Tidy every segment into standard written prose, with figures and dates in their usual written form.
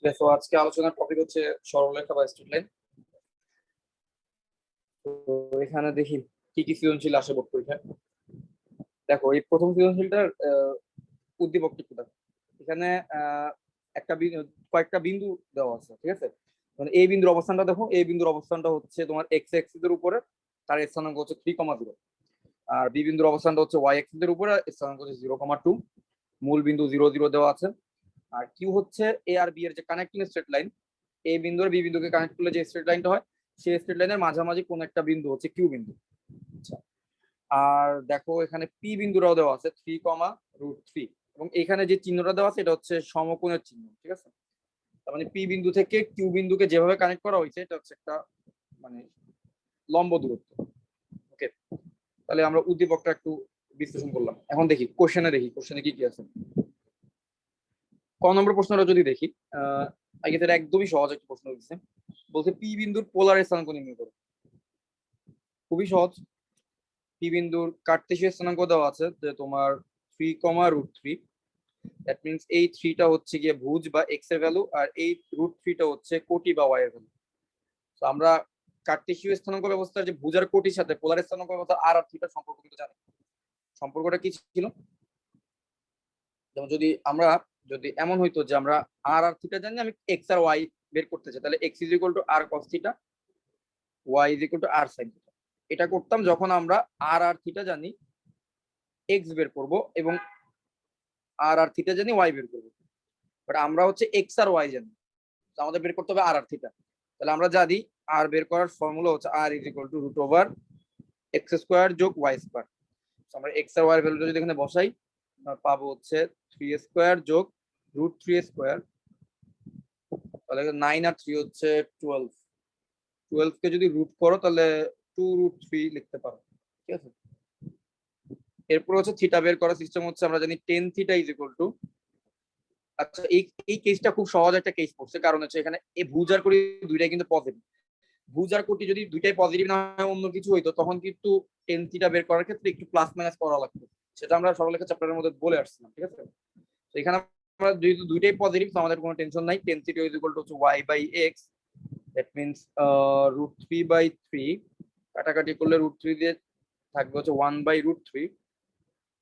তো আজকে আলোচনার টপিক হচ্ছে সরলরেখা বা স্ট্রেট লাইন। তো এখানে দেখি কি কি সৃজনশীল আসে বোর্ড পরীক্ষায়। দেখো এই প্রথম সৃজনশীলটার উদ্দীপক একটু দেখো। এখানে একটা কয়েকটা বিন্দু দেওয়া আছে, ঠিক আছে। মানে এই বিন্দুর অবস্থানটা দেখো, এই বিন্দুর অবস্থানটা হচ্ছে তোমার এক্স অ্যাক্সিস এর উপরে, তার স্থানাঙ্ক হচ্ছে 3,0, আর বি বিন্দুর অবস্থানটা হচ্ছে ওয়াই অ্যাক্সিস এর উপরে, স্থানাঙ্ক হচ্ছে 0,2, মূল বিন্দু 0,0 দেওয়া আছে। আর কিউ হচ্ছে এ আর বি এর যে কানেক্টিং স্ট্রেট লাইন, এ বিন্দু আর বি বিন্দুকে কানেক্ট করলে যে স্ট্রেট লাইনটা হয়, সেই স্ট্রেট লাইনের মাঝামাঝি কোন একটা বিন্দু হচ্ছে কিউ বিন্দু। আচ্ছা, আর দেখো এখানে পি বিন্দুটাও দেওয়া আছে 3,√3, এবং এখানে যে চিহ্নটা দেওয়া আছে এটা হচ্ছে সমকোণের চিহ্ন, ঠিক আছে। তার মানে পি বিন্দু থেকে কিউ বিন্দুকে যেভাবে কানেক্ট করা হয়েছে এটা হচ্ছে একটা মানে লম্ব দূরত্ব। ওকে, তাহলে আমরা উদ্দীপকটা একটু বিশ্লেষণ করলাম। এখন দেখি কোশ্চেনে কি কি আছে। ক নম্বর প্রশ্নটা যদি দেখি, আগে তো একদমই সহজ একটা প্রশ্ন দিচ্ছে, বলছে পি বিন্দুর পোলার স্থানাঙ্ক নির্ণয় করো। খুবই সহজ। পি বিন্দুর কার্টেসীয় স্থানাঙ্ক দেওয়া আছে যে তোমার 3,√3। দ্যাট মিনস এই 3টা হচ্ছে গিয়ে ভুজ বা এক্স এর ভ্যালু, আর এই √3টা হচ্ছে কোটি বা ওয়াই এর ভ্যালু। তো আমরা কার্টেসীয় স্থানাঙ্ক ব্যবস্থার যে ভুজ আর কোটির সাথে পোলার স্থানাঙ্ক ব্যবস্থা আর আর থিটার সম্পর্ক কিন্তু জানি। সম্পর্কটা কি ছিল? যেমন যদি এমন হইতো যে আমরা আর আর থিটা জানি, আমি এক্স আর ওয়াই বের করতে চাই, তাহলে x is equal to r cos theta, y is equal to r sine theta. এটা করতাম যখন আমরা আর আর থিটা জানি, এক্স বের করব, এবং আর আর থিটা জানি, ওয়াই বের করবো। বাট আমরা হচ্ছে এক্স আর ওয়াই জানি, তো আমাদের বের করতে হবে আর আর থিটা। তাহলে আমরা জানি আর বের করার ফর্মুলা হচ্ছে আর ইজ ইকুয়াল টু √এক্স স্কোয়ার যোগ ওয়াই স্কোয়ার। আমরা এক্স আর ওয়াই এর ভ্যালুটা যদি এখানে বসাই, পাবো হচ্ছে 3 স্কোয়ার যোগ √3 স্কোয়ার, তাহলে 9 আর 3 হচ্ছে 12। 12 কে যদি রুট করো তাহলে 2√3 লিখতে পারো, ঠিক আছে। এরপর হচ্ছে থিটা বের করার সিস্টেম হচ্ছে আমরা জানি ten theta is equal two, আচ্ছা এই কেসটা খুব সহজ একটা কেস পড়ছে, কারণ হচ্ছে এখানে এই ভুজ আর কোটি দুইটাই কিন্তু পজিটিভ। ভুজ আর কোটি যদি দুইটাই পজিটিভ না হয় অন্য কিছু হইতো, তখন কিন্তু টেন থিটা বের করার ক্ষেত্রে একটু প্লাস মাইনাস করা লাগতো। সেটা আমরা সরলরেখা চ্যাপ্টারের মধ্যে বলে আসছিলাম, ঠিক আছে। তো এখানে আমরা যেহেতু দুইটাই পজিটিভ, তো আমাদের কোনো টেনশন নাই। Tan theta is equal to হচ্ছে y by x, that means √3/3, কাটাকাটি করলে √3 দিয়ে থাকবে হচ্ছে 1/√3।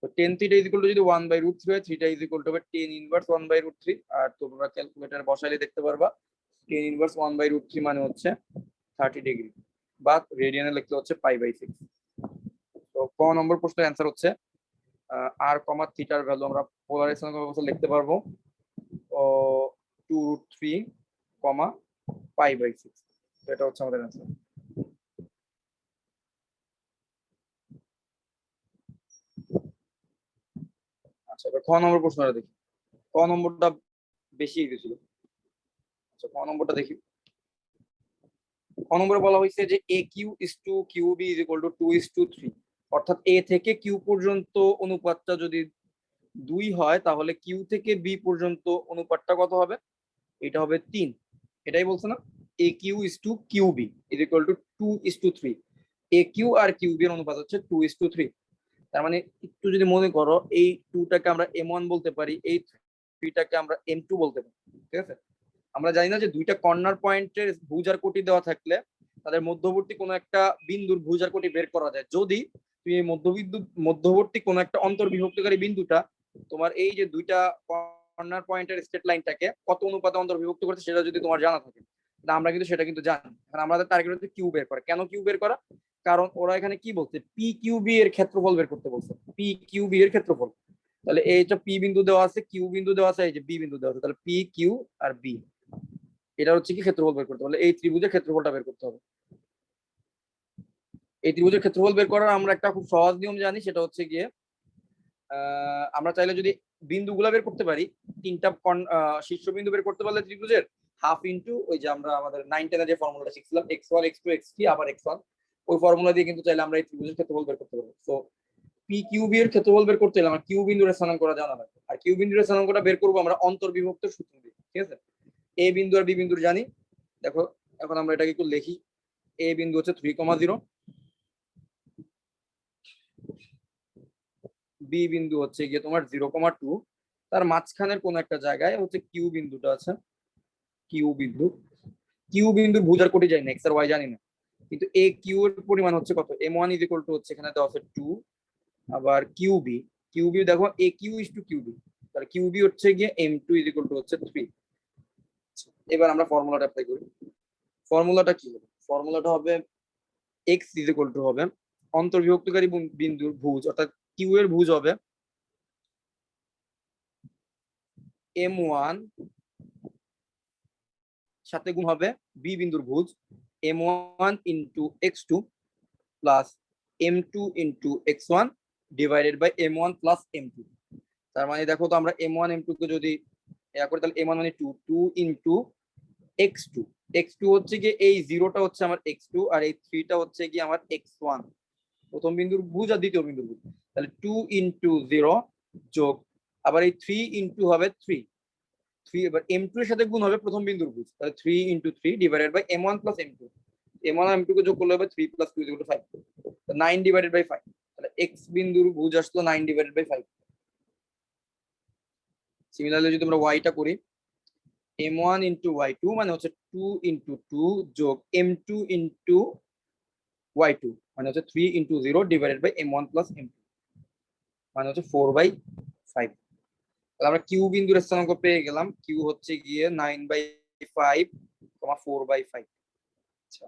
তো tan theta is equal to যদি 1/√3 হয়, থিটা ইজ ইকুয়াল টু হবে টেন ইনভার্স 1/√3। আর তোমরা ক্যালকুলেটার বসাইলে দেখতে পারবা টেন ইনভার্স 1/√3 মানে হচ্ছে 30 ডিগ্রি, বা রেডিয়ানে লিখলে হচ্ছে π/6। তো ক নম্বর প্রশ্নের অ্যান্সার হচ্ছে আর কমা থিটার ভ্যালু আমরা পোলারাইজেশন অবস্থা লিখতে পারবো ও 2√3 কমা π/6। এটা হচ্ছে আমাদের অ্যান্সার। আচ্ছা, এবার খ নম্বর প্রশ্নটা দেখি। ক নম্বরটা বেশি ইজি ছিল। আচ্ছা, ক নম্বরটা দেখি। ক নম্বরে বলা হয়েছে যে A Q is to Q B is equal to 2:3, অর্থাৎ এ থেকে কিউ পর্যন্ত অনুপাতটা যদি 2 হয়, তাহলে কিউ থেকে বি পর্যন্ত অনুপাতটা কত হবে? এটা হবে 3। এটাই বলছে না, A Q is to Q B is equal to 2:3। A Q আর কিউ বি এর অনুপাত হচ্ছে 2:3। তার মানে একটু যদি মনে করো, এই 2টাকে আমরা M1 বলতে পারি, এই 3টাকে আমরা M2 বলতে পারি, ঠিক আছে। আমরা জানি না যে দুইটা কর্নার পয়েন্টের ভুজ আর কোটি দেওয়া থাকলে তাদের মধ্যবর্তী কোনো একটা বিন্দুর ভুজ আর কোটি বের করা যায়, যদি তুমি এই মধ্যবর্তী কোনো একটা অন্তর্বিভক্তকারী বিন্দুটা তোমার এই যে দুইটা কর্নার পয়েন্টের স্ট্রেট লাইনটাকে কত অনুপাতে অন্তর্বিভক্ত করছে সেটা যদি তোমার জানা থাকে। আমরা কিন্তু সেটা কিন্তু জানি। এখন আমাদের টার্গেট হচ্ছে কিউ বের করা। কেন কিউ বের করা? কারণ ওরা এখানে কি বলছে, পি কিউ বি এর ক্ষেত্রফল বের করতে বলছে, পি কিউ বি এর ক্ষেত্রফল। তাহলে এইটা পি বিন্দু দেওয়া আছে, কিউ বিন্দু দেওয়া আছে, এই যে বি বিন্দু দেওয়া আছে, তাহলে পি কিউ আর বি, এটা হচ্ছে কি ক্ষেত্রফল বের করতে হলে এই ত্রিভুজের ক্ষেত্রফলটা বের করতে হবে। এই ত্রিভুজের ক্ষেত্রফল বের করার আমরা একটা খুব সহজ নিয়ম জানি, সেটা হচ্ছে গিয়ে আমরা চাইলে যদি বিন্দুগুলা বের করতে পারি, তিনটা শীর্ষবিন্দু বের করতে পারলে ত্রিভুজের হাফ ইন্টু ওই যে আমরা আমাদের 9-10 যে ফর্মুলাটা শিখছিলাম, x1 x2 x3 আবার x1, ওই ফর্মুলা দিয়ে কিন্তু চাইলে আমরা এই ত্রিভুজের ক্ষেত্রফল বের করতে পারবো। তো পি কিউ বি এর ক্ষেত্রফল বের করতে হলে আমার কিউ বিন্দুর স্থানাঙ্ক করা জানা লাগবে, আর কিউ বিন্দুর স্থানাঙ্কটা বের করবো আমরা অন্তর্বিভক্ত সূত্র দিয়ে, ঠিক আছে। এ বিন্দু আর বি বিন্দুর জানি। দেখো এখন আমরা এটাকে একটু লিখি। এ বিন্দু হচ্ছে 3,0, বি বিন্দু হচ্ছে গিয়ে তোমার 0,2, তার মাঝখানের কোন একটা জায়গায় হচ্ছে কিউ বিন্দুটা আছে। কিউ বিন্দু, কিউ বিন্দুর ভুজ আর কোটি জানি না, এক্স আর ওয়াই জানি না, কিন্তু এ কিউ এর পরিমাণ হচ্ছে কত, m1 ইজ ইকুয়াল টু হচ্ছে এখানে দেওয়া আছে 2, আবার কিউবি, কিউবি দেখো এ কিউ ইজ টু কিউবি, তাহলে কিউবি হচ্ছে গিয়ে m2 ইজ ইকুয়াল টু হচ্ছে 3। এবার আমরা ফর্মুলাটা অ্যাপ্লাই করি। ফর্মুলাটা কি হবে, ফর্মুলাটা হবে x ইজ ইকুয়াল টু হবে অন্তর্বিভক্তকারী বিন্দুর ভুজ অর্থাৎ কিউ এর ভুজ হবে m1 সাথে গুণ হবে বি বিন্দুর ভুজ m1 into x2 plus m2 into x1 divided by m1 plus m2। তার মানে দেখো তো আমরা m1 m2 কে যদি করি তাহলে m1 মানে 2, 2 ইন্টু x2, x2 হচ্ছে গিয়ে এই 0টা হচ্ছে আমার x2 আর এই 3টা হচ্ছে গিয়ে আমার x1, প্রথম বিন্দুর ভুজ আর দ্বিতীয় বিন্দুর ভুজ, তাহলে 2 ইন্টু 0 যোগ আবার এই 3 ইন্টু হবে 3, 3 এবার m2 এর সাথে গুণ হবে প্রথম বিন্দুর ভুজ, তাহলে 3 into 3 divided by m1 plus m2, m1 আর m2 কে যোগ করলে হবে 3 plus 2 equal to 5, 9 divided by 5, তাহলে x বিন্দুর ভুজ আসলো 9 ডিভাইডেড বাই 5। সিমিলারলি যদি আমরা y টা করি m1 ইন্টু y2 মানে হচ্ছে 2 ইন্টু 2 যোগ m2 ইন্টু y2 মানে হচ্ছে 3 into 0 divided by m1 plus m2 মানে হচ্ছে 4/5। তাহলে আমরা কিউ বিন্দুর স্থানাঙ্ক পেয়ে গেলাম, কিউ হচ্ছে গিয়ে 9/5, 4/5। আচ্ছা,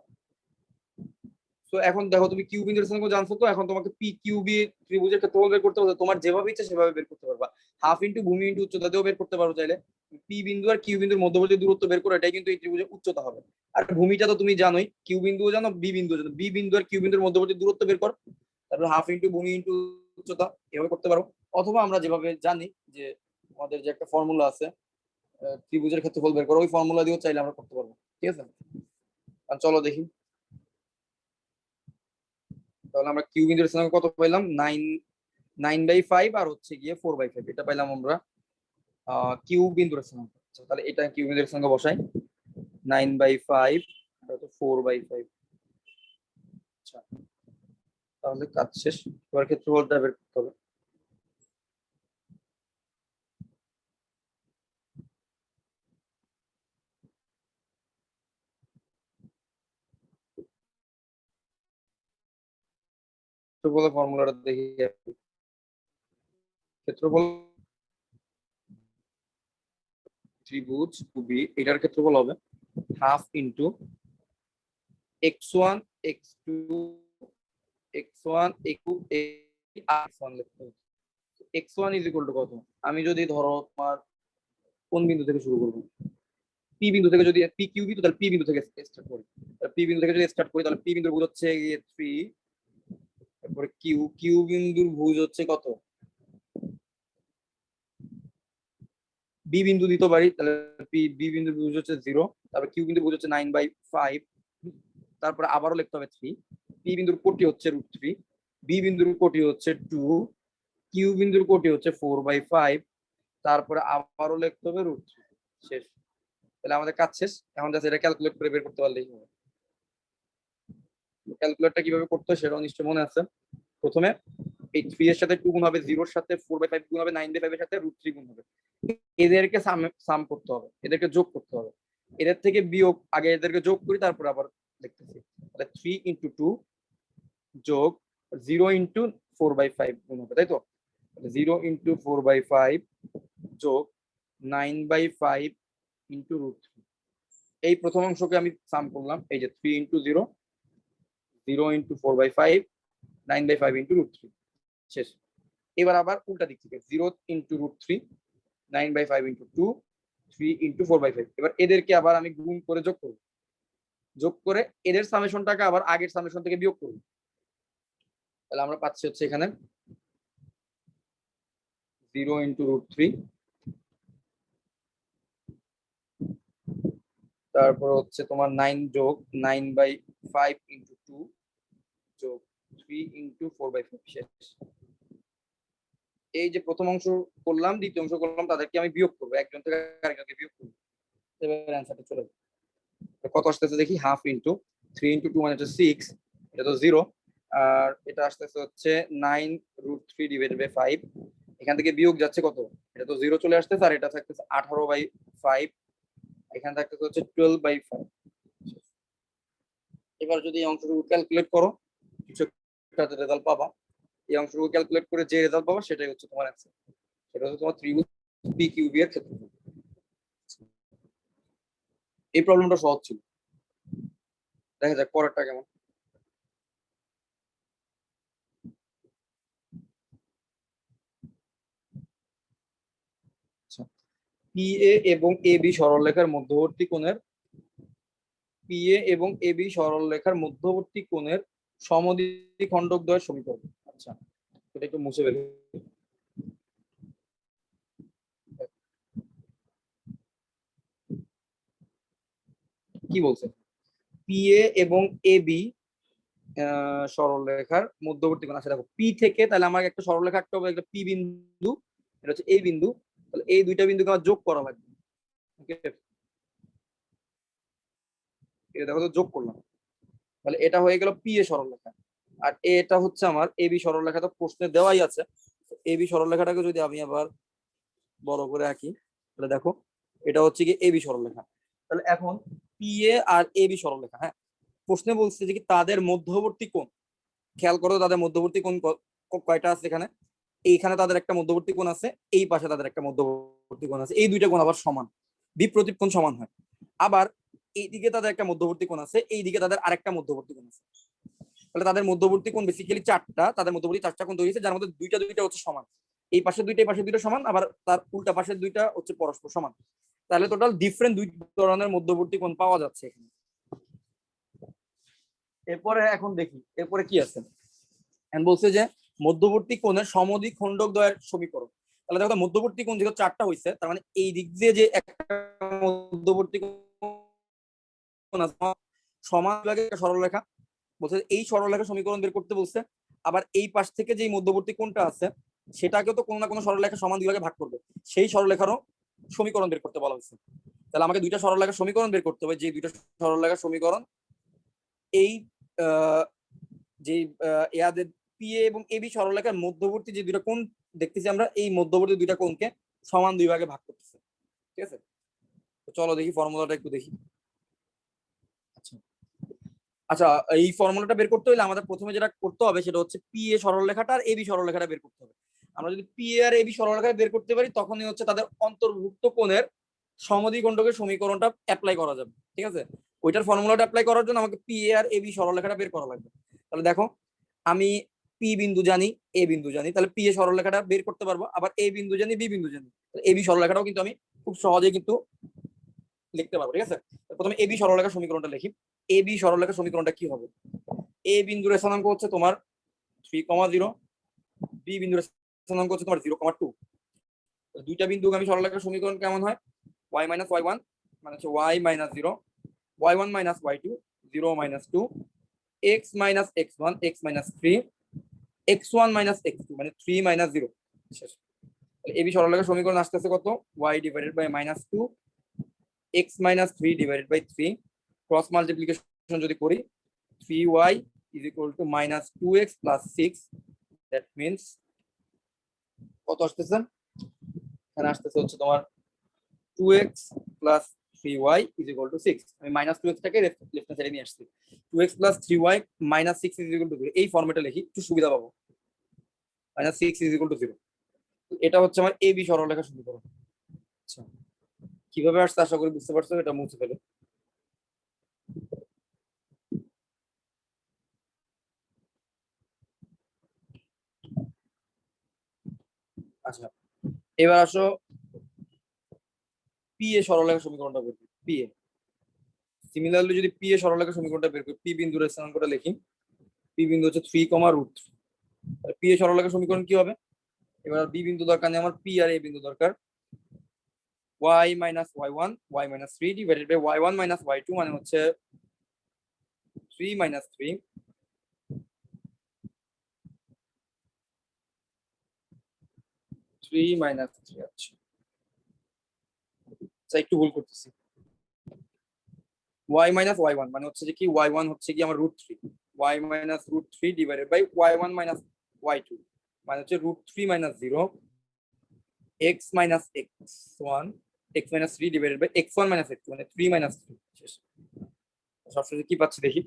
তো এখন দেখো তুমি কিউ বিন্দুর স্থানাঙ্ক জানছো, তো এখন তোমাকে পি কিউ বি ত্রিভুজের ক্ষেত্রফল বের করতে হবে, তোমার যেভাবে ইচ্ছা সেভাবে বের করতে পারবা, হাফ ইন্টু ভূমি ইন্টু উচ্চতা দিয়েও বের করতে পারো চাইলে। পি বিন্দু আর কিউ বিন্দুর মধ্যবর্তী দূরত্ব বের করে, এটাই কিন্তু এই ত্রিভুজের উচ্চতা হবে। আর ভূমিটা তো তুমি জানোই, কিউ বিন্দুও জানো বি বিন্দু জানো, বি বিন্দু আর কিউ বিন্দুর মধ্যবর্তী দূরত্ব বের কর, তারপর হাফ ইন্টু ভূমি ইন্টু উচ্চতা, এভাবে করতে পারো। অথবা আমরা যেভাবে জানি যে আমাদের যে একটা ফর্মুলা আছে ত্রিভুজের ক্ষেত্রফল বের করো, ওই ফর্মুলা দিয়েও চাইলে আমরা করতে পারবো। ঠিক আছে, আর চলো দেখি। তাহলে আমরা কিউ বিন্দুর স্থানাঙ্ক কত পাইলাম, 9/5 আর হচ্ছে গিয়ে 4/5, এটা পাইলাম আমরা কিউ বিন্দুর স্থানাঙ্ক। আচ্ছা, তাহলে এটা কিউ বিন্দুর স্থানাঙ্ক বসাই, 9/5 আর 4/5। আচ্ছা, তাহলে কাজ শেষ, এবার ক্ষেত্রফলটা বের করতে হবে। ক্ষেত্রফলের ফর্মুলাটা দেখি। ক্ষেত্রফল ত্রিভুজ বি, এটার ক্ষেত্রফল হবে half into x1 x2 x1 x2 x1 লিখতে হবে। x1 ইজ ইকুয়াল টু কত, আমি যদি ধরো তোমার কোন বিন্দু থেকে শুরু করবো, পি বিন্দু থেকে যদি পি কিউ বি, তাহলে পি বিন্দু থেকে স্টার্ট করি, পি বিন্দু থেকে যদি স্টার্ট করি তাহলে পি বিন্দুর ভুজ হচ্ছে 3, তারপরে কিউ কিউ বিন্দুর ভুজ হচ্ছে কত, বি বিন্দু দিতে পারি, তাহলে বি বিন্দুর ভুজ হচ্ছে 0, তারপর কিউ বিন্দুর ভুজ হচ্ছে 9/5, তারপরে আবারও লিখতে হবে 3, পি বিন্দুর কোটি হচ্ছে √3, বি বিন্দুর কোটি হচ্ছে 2, কিউ বিন্দুর কোটি হচ্ছে 4/5, তারপরে আবারও লিখতে হবে √3। শেষ, তাহলে আমাদের কাজ শেষ। এখন জাস্ট এটা ক্যালকুলেট করে বের করতে পারলেই হবে। ক্যালকুলেটটা কিভাবে করতে হয় সেটাও নিশ্চয় মনে আছে। প্রথমে এই 3 এর সাথে 2 গুণ হবে, 0 এর সাথে 4/5 গুণ হবে, 9/5 এর সাথে √3 গুণ হবে, এদেরকে সাম করতে হবে, এদেরকে যোগ করতে হবে, এদের থেকে বিয়োগ, আগে এদেরকে যোগ করি তারপর আবার লিখতেছি। তাহলে 3 ইন্টু 2 যোগ 0 ইন্টু 4/5 গুণ হবে, তাই তো। 0 ইন্টু 4/5 যোগ 9/5 ইন্টু √3, এই প্রথম অংশকে আমি সাম করলাম, এই যে 3 ইন্টু 0, 0 ইন্টু 4/5, 9/5 ইন্টু √3। শেষ। এবার আবার উল্টা দিক থেকে 0 ইন্টু √3, 9/5 ইন্টু 2, 3 ইন্টু 4/5, এবার এদেরকে আবার আমি গুণ করে যোগ করব, যোগ করে এদের সামেশনটাকে আবার আগের সামেশন থেকে বিয়োগ করব, তাহলে আমরা পাচ্ছি হচ্ছে এখানে 0 ইন্টু √3, তারপর হচ্ছে তোমার 9 যোগ 9/5 ইন্টু 2 যোগ 3 ইন্টু 4/5। শেষ। এই যে প্রথম অংশ করলাম, দ্বিতীয় অংশ করলাম, তাদেরকে আমি বিয়োগ করবো, একজন থেকে আরেকজনকে বিয়োগ করবো, এবার অ্যান্সারটা চলে যাবে। কত আসতেছে দেখি, হাফ ইন্টু 3 ইন্টু 2 মানে হচ্ছে 6, এটা তো 0, আর এটা আসতেছে হচ্ছে 9√3 ডিভাইডেড বাই 5, এখান থেকে বিয়োগ যাচ্ছে কত, এটা তো 0 চলে আসতেছে, আর এটা থাকতেছে 18/5 এখানে থাকতেছে হচ্ছে 12/5। এবার যদি এই অংশটুকু ক্যালকুলেট করো কিছু একটা রেজাল্ট পাবা। এই অংশটুকু ক্যালকুলেট করে যে রেজাল্ট পাবা সেটাই হচ্ছে তোমার অ্যান্সার। সেটা হচ্ছে তোমার ত্রিভুজ পি কিউ বি এর ক্ষেত্রফল। এই প্রবলেমটা সহজ ছিল। দেখা যাক পরেরটা কেমন। পি এ এবং এ বি সরলরেখার মধ্যবর্তী কোণের পি এ এবং এ বি সরলরেখার মধ্যবর্তী কোণের সমদ্বিখণ্ডকদ্বয়ের সমীকরণ। আচ্ছা, এটা একটু মুছে ফেলি। কি বলছে? পি এ এবং এ বি সরলরেখার মধ্যবর্তী কোণ। আচ্ছা দেখো, পি থেকে তাহলে আমাকে একটা সরলরেখা আঁকতে হবে, একটা পি বিন্দু, এটা হচ্ছে এই বিন্দু। তাহলে এই দুইটা বিন্দুকে আমার যোগ করা লাগবে। ওকে, এটা দেখো তো যোগ করলাম। তাহলে এটা হয়ে গেল পি এ সরলরেখা। আর এটা হচ্ছে আমার এ বি সরলরেখা, তো প্রশ্নে দেওয়াই আছে। এ বি সরলরেখাটাকে যদি আমি আবার বড় করে আঁকি, তাহলে দেখো এটা হচ্ছে কি এ বি সরলরেখা। তাহলে এখন P A R A B সরলরেখা, হ্যাঁ, প্রশ্নে বলছে যে কি তাদের মধ্যবর্তী কোণ। খেয়াল করো তাদের মধ্যবর্তী কোণ কয়টা আছে এখানে। এইখানে তাদের একটা মধ্যবর্তী কোণ আছে, এই পাশে তাদের একটা মধ্যবর্তী কোণ আছে, এই দুইটা কোণ আবার সমান, বিপরীত কোণ সমান হয়। আবার এইদিকে তাদের একটা মধ্যবর্তী কোণ আছে, এইদিকে তাদের আরেকটা মধ্যবর্তী কোণ আছে। তাহলে তাদের মধ্যবর্তী কোণ বেসিক্যালি চারটা, তাদের মধ্যবর্তী চারটা কোণ তৈরি হয়েছে, যার মধ্যে দুইটা দুইটা হচ্ছে সমান। এই পাশে দুইটা, এই পাশে দুইটা সমান, আবার তার উল্টা পাশের দুইটা হচ্ছে পরস্পর সমান। তাহলে টোটাল ডিফারেন্ট দুই ধরনের মধ্যবর্তী কোণ পাওয়া যাচ্ছে এখানে। এরপরে এখন দেখি এরপরে কি আছে। বলছে যে মধ্যবর্তী কোণের সমদ্বিখণ্ডকদ্বয়ের সমীকরণ। তাহলে দেখো মধ্যবর্তী কোণ যেহেতু চারটা হয়েছে, তার মানে এই দিক দিয়ে যে একটা মধ্যবর্তী কোণ আছে সমান বিভাগে সরলরেখা, বলছে এই সরলরেখা সমীকরণ বের করতে বলছে। আবার এই পাশ থেকে যে মধ্যবর্তী কোণটা আছে সেটাকে তো কোনো না কোনো সরলরেখা সমান দুই ভাগে ভাগ করবে, সেই সরলরেখারও সমীকরণ বের করতে বলা হয়েছে। তাহলে আমাকে দুইটা সরলরেখার সমীকরণ বের করতে হবে, যে দুইটা সরলরেখার সমীকরণ এই যে ইয়াদের পি এ এবং এ বি সরলরেখার মধ্যবর্তী যে দুইটা কোণ দেখতেছি আমরা, এই মধ্যবর্তী দুইটা কোণকে সমান দুই ভাগে ভাগ করতেছে। ঠিক আছে, চলো দেখি ফর্মুলাটা একটু দেখি। আচ্ছা আচ্ছা, এই ফর্মুলাটা বের করতে হলে আমাদের প্রথমে যেটা করতে হবে সেটা হচ্ছে P A সরলরেখাটা R A B সরলরেখাটা বের করতে হবে। আমরা যদি P A R A B সরলরেখা বের করতে পারি, তখনই হচ্ছে তাদের অন্তর্ভুক্ত কোণের সমদ্বিখণ্ডকের সমীকরণটা অ্যাপ্লাই করা যাবে। ঠিক আছে, ওইটার ফর্মুলাটা অ্যাপ্লাই করার জন্য আমাকে P A R A B সরলরেখাটা বের করা লাগবে। তাহলে দেখো আমি পি বিন্দু জানি, এ বিন্দু জানি, তাহলে পি এ সরলরেখাটা বের করতে পারবো। আবার এ বিন্দু জানি, বি বিন্দু জানি, এ বি সরলরেখাটাও কিন্তু আমি খুব সহজে কিন্তু লিখতে পারবো। ঠিক আছে, প্রথমে এ বি সরলরেখার সমীকরণটা লিখি। এ বি সরলরেখার সমীকরণটা কি হবে? এ বিন্দুর স্থানাঙ্ক হচ্ছে তোমার 3,0, বি বিন্দুর স্থানাঙ্ক হচ্ছে তোমার 0,2। দুইটা বিন্দু আমি সরলরেখার সমীকরণ কেমন হয়? y মাইনাস y1 মানে হচ্ছে y minus 0, y1 minus y2, 0 minus 2, x minus x1, x minus 3, x1 minus x2 মানে 3 মাইনাস 0। এবি সরলরেখার সমীকরণ আসতেছে কত? y divided by minus 2, x minus 3 divided by 3, cross multiplication যদি করি 3y is equal to minus 2x plus 6, that means কত আসতেছে? এখানে আসতেছে হচ্ছে তোমার 2x plus 3y is equal to 6। আমি মাইনাস 2x টাকে লেফট হ্যান্ড সাইডে নিয়ে আসছি। 2x plus 3y minus 6 is equal to 0। এই ফর্মেটে লিখি, একটু সুবিধা পাবো। minus 6 is equal to 0। এটা হচ্ছে আমার এ বি সরলরেখার সমীকরণ। আচ্ছা, কিভাবে আসছে আশা করি বুঝতে পারছো। এটা মুছে ফেলে। আচ্ছা, এবার আসো পি এ সরলরেখার সমীকরণটা বের করি। পি এ সিমিলারলি যদি পি এ সরলরেখার সমীকরণটা বের করি, পি বিন্দুর স্থানাঙ্কটা লিখি। পি বিন্দু হচ্ছে 3,√3। পি এ সরলরেখার সমীকরণ কি হবে? এবার বি বিন্দু দরকার নেই আমার, পি আর এ বিন্দু দরকার। y minus y1, y minus 3 divided by y1 minus y2 মানে হচ্ছে 3 মাইনাস 3, 3 মাইনাস 3। আচ্ছা, একটু ভুল করতেছি। y মাইনাস y1 মানে হচ্ছে যে কি y1 হচ্ছে কি আমার √3, y minus √3 divided by y1 minus y2 মানে হচ্ছে √3 minus 0, x minus x1 x minus three divided by x one minus x মানে থ্রি মাইনাস থ্রি। শেষ। সবশেষে কি পাচ্ছি দেখি,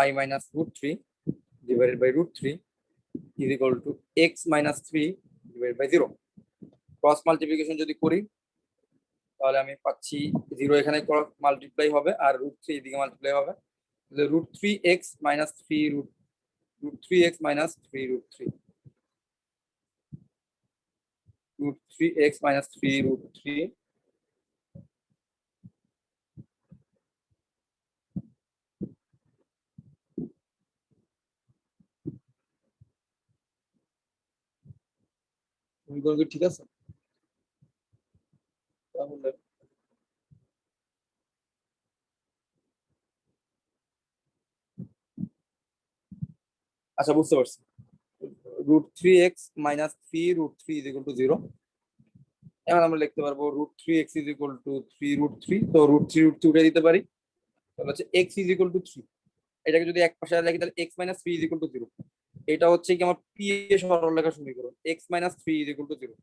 y minus root three divided by root three is equal to x minus three divided by zero. Cross multiplication যদি করি তাহলে আমি পাচ্ছি জিরো এখানে ক্রস মাল্টিপ্লাই হবে আর রুট থ্রি এদিকে মাল্টিপ্লাই হবে, root three x minus three root three x minus three root three root 3x minus 3 root 3 সমীকরণ কি ঠিক আছে? তাহলে আচ্ছা বুঝতে পারছি, root 3x minus 3 root 3 is equal to 0। এখন আমরা লিখতে পারবো root 3x is equal to 3 root 3, তো root 3 উঠে দিতে পারি, তাহলে হচ্ছে x is equal to 3। এটাকে যদি এক পাশে রাখি তাহলে x minus 3 is equal to 0। এটা হচ্ছে কি আমার p এর সরলরেখা সমীকরণ, x minus 3 is equal to 0।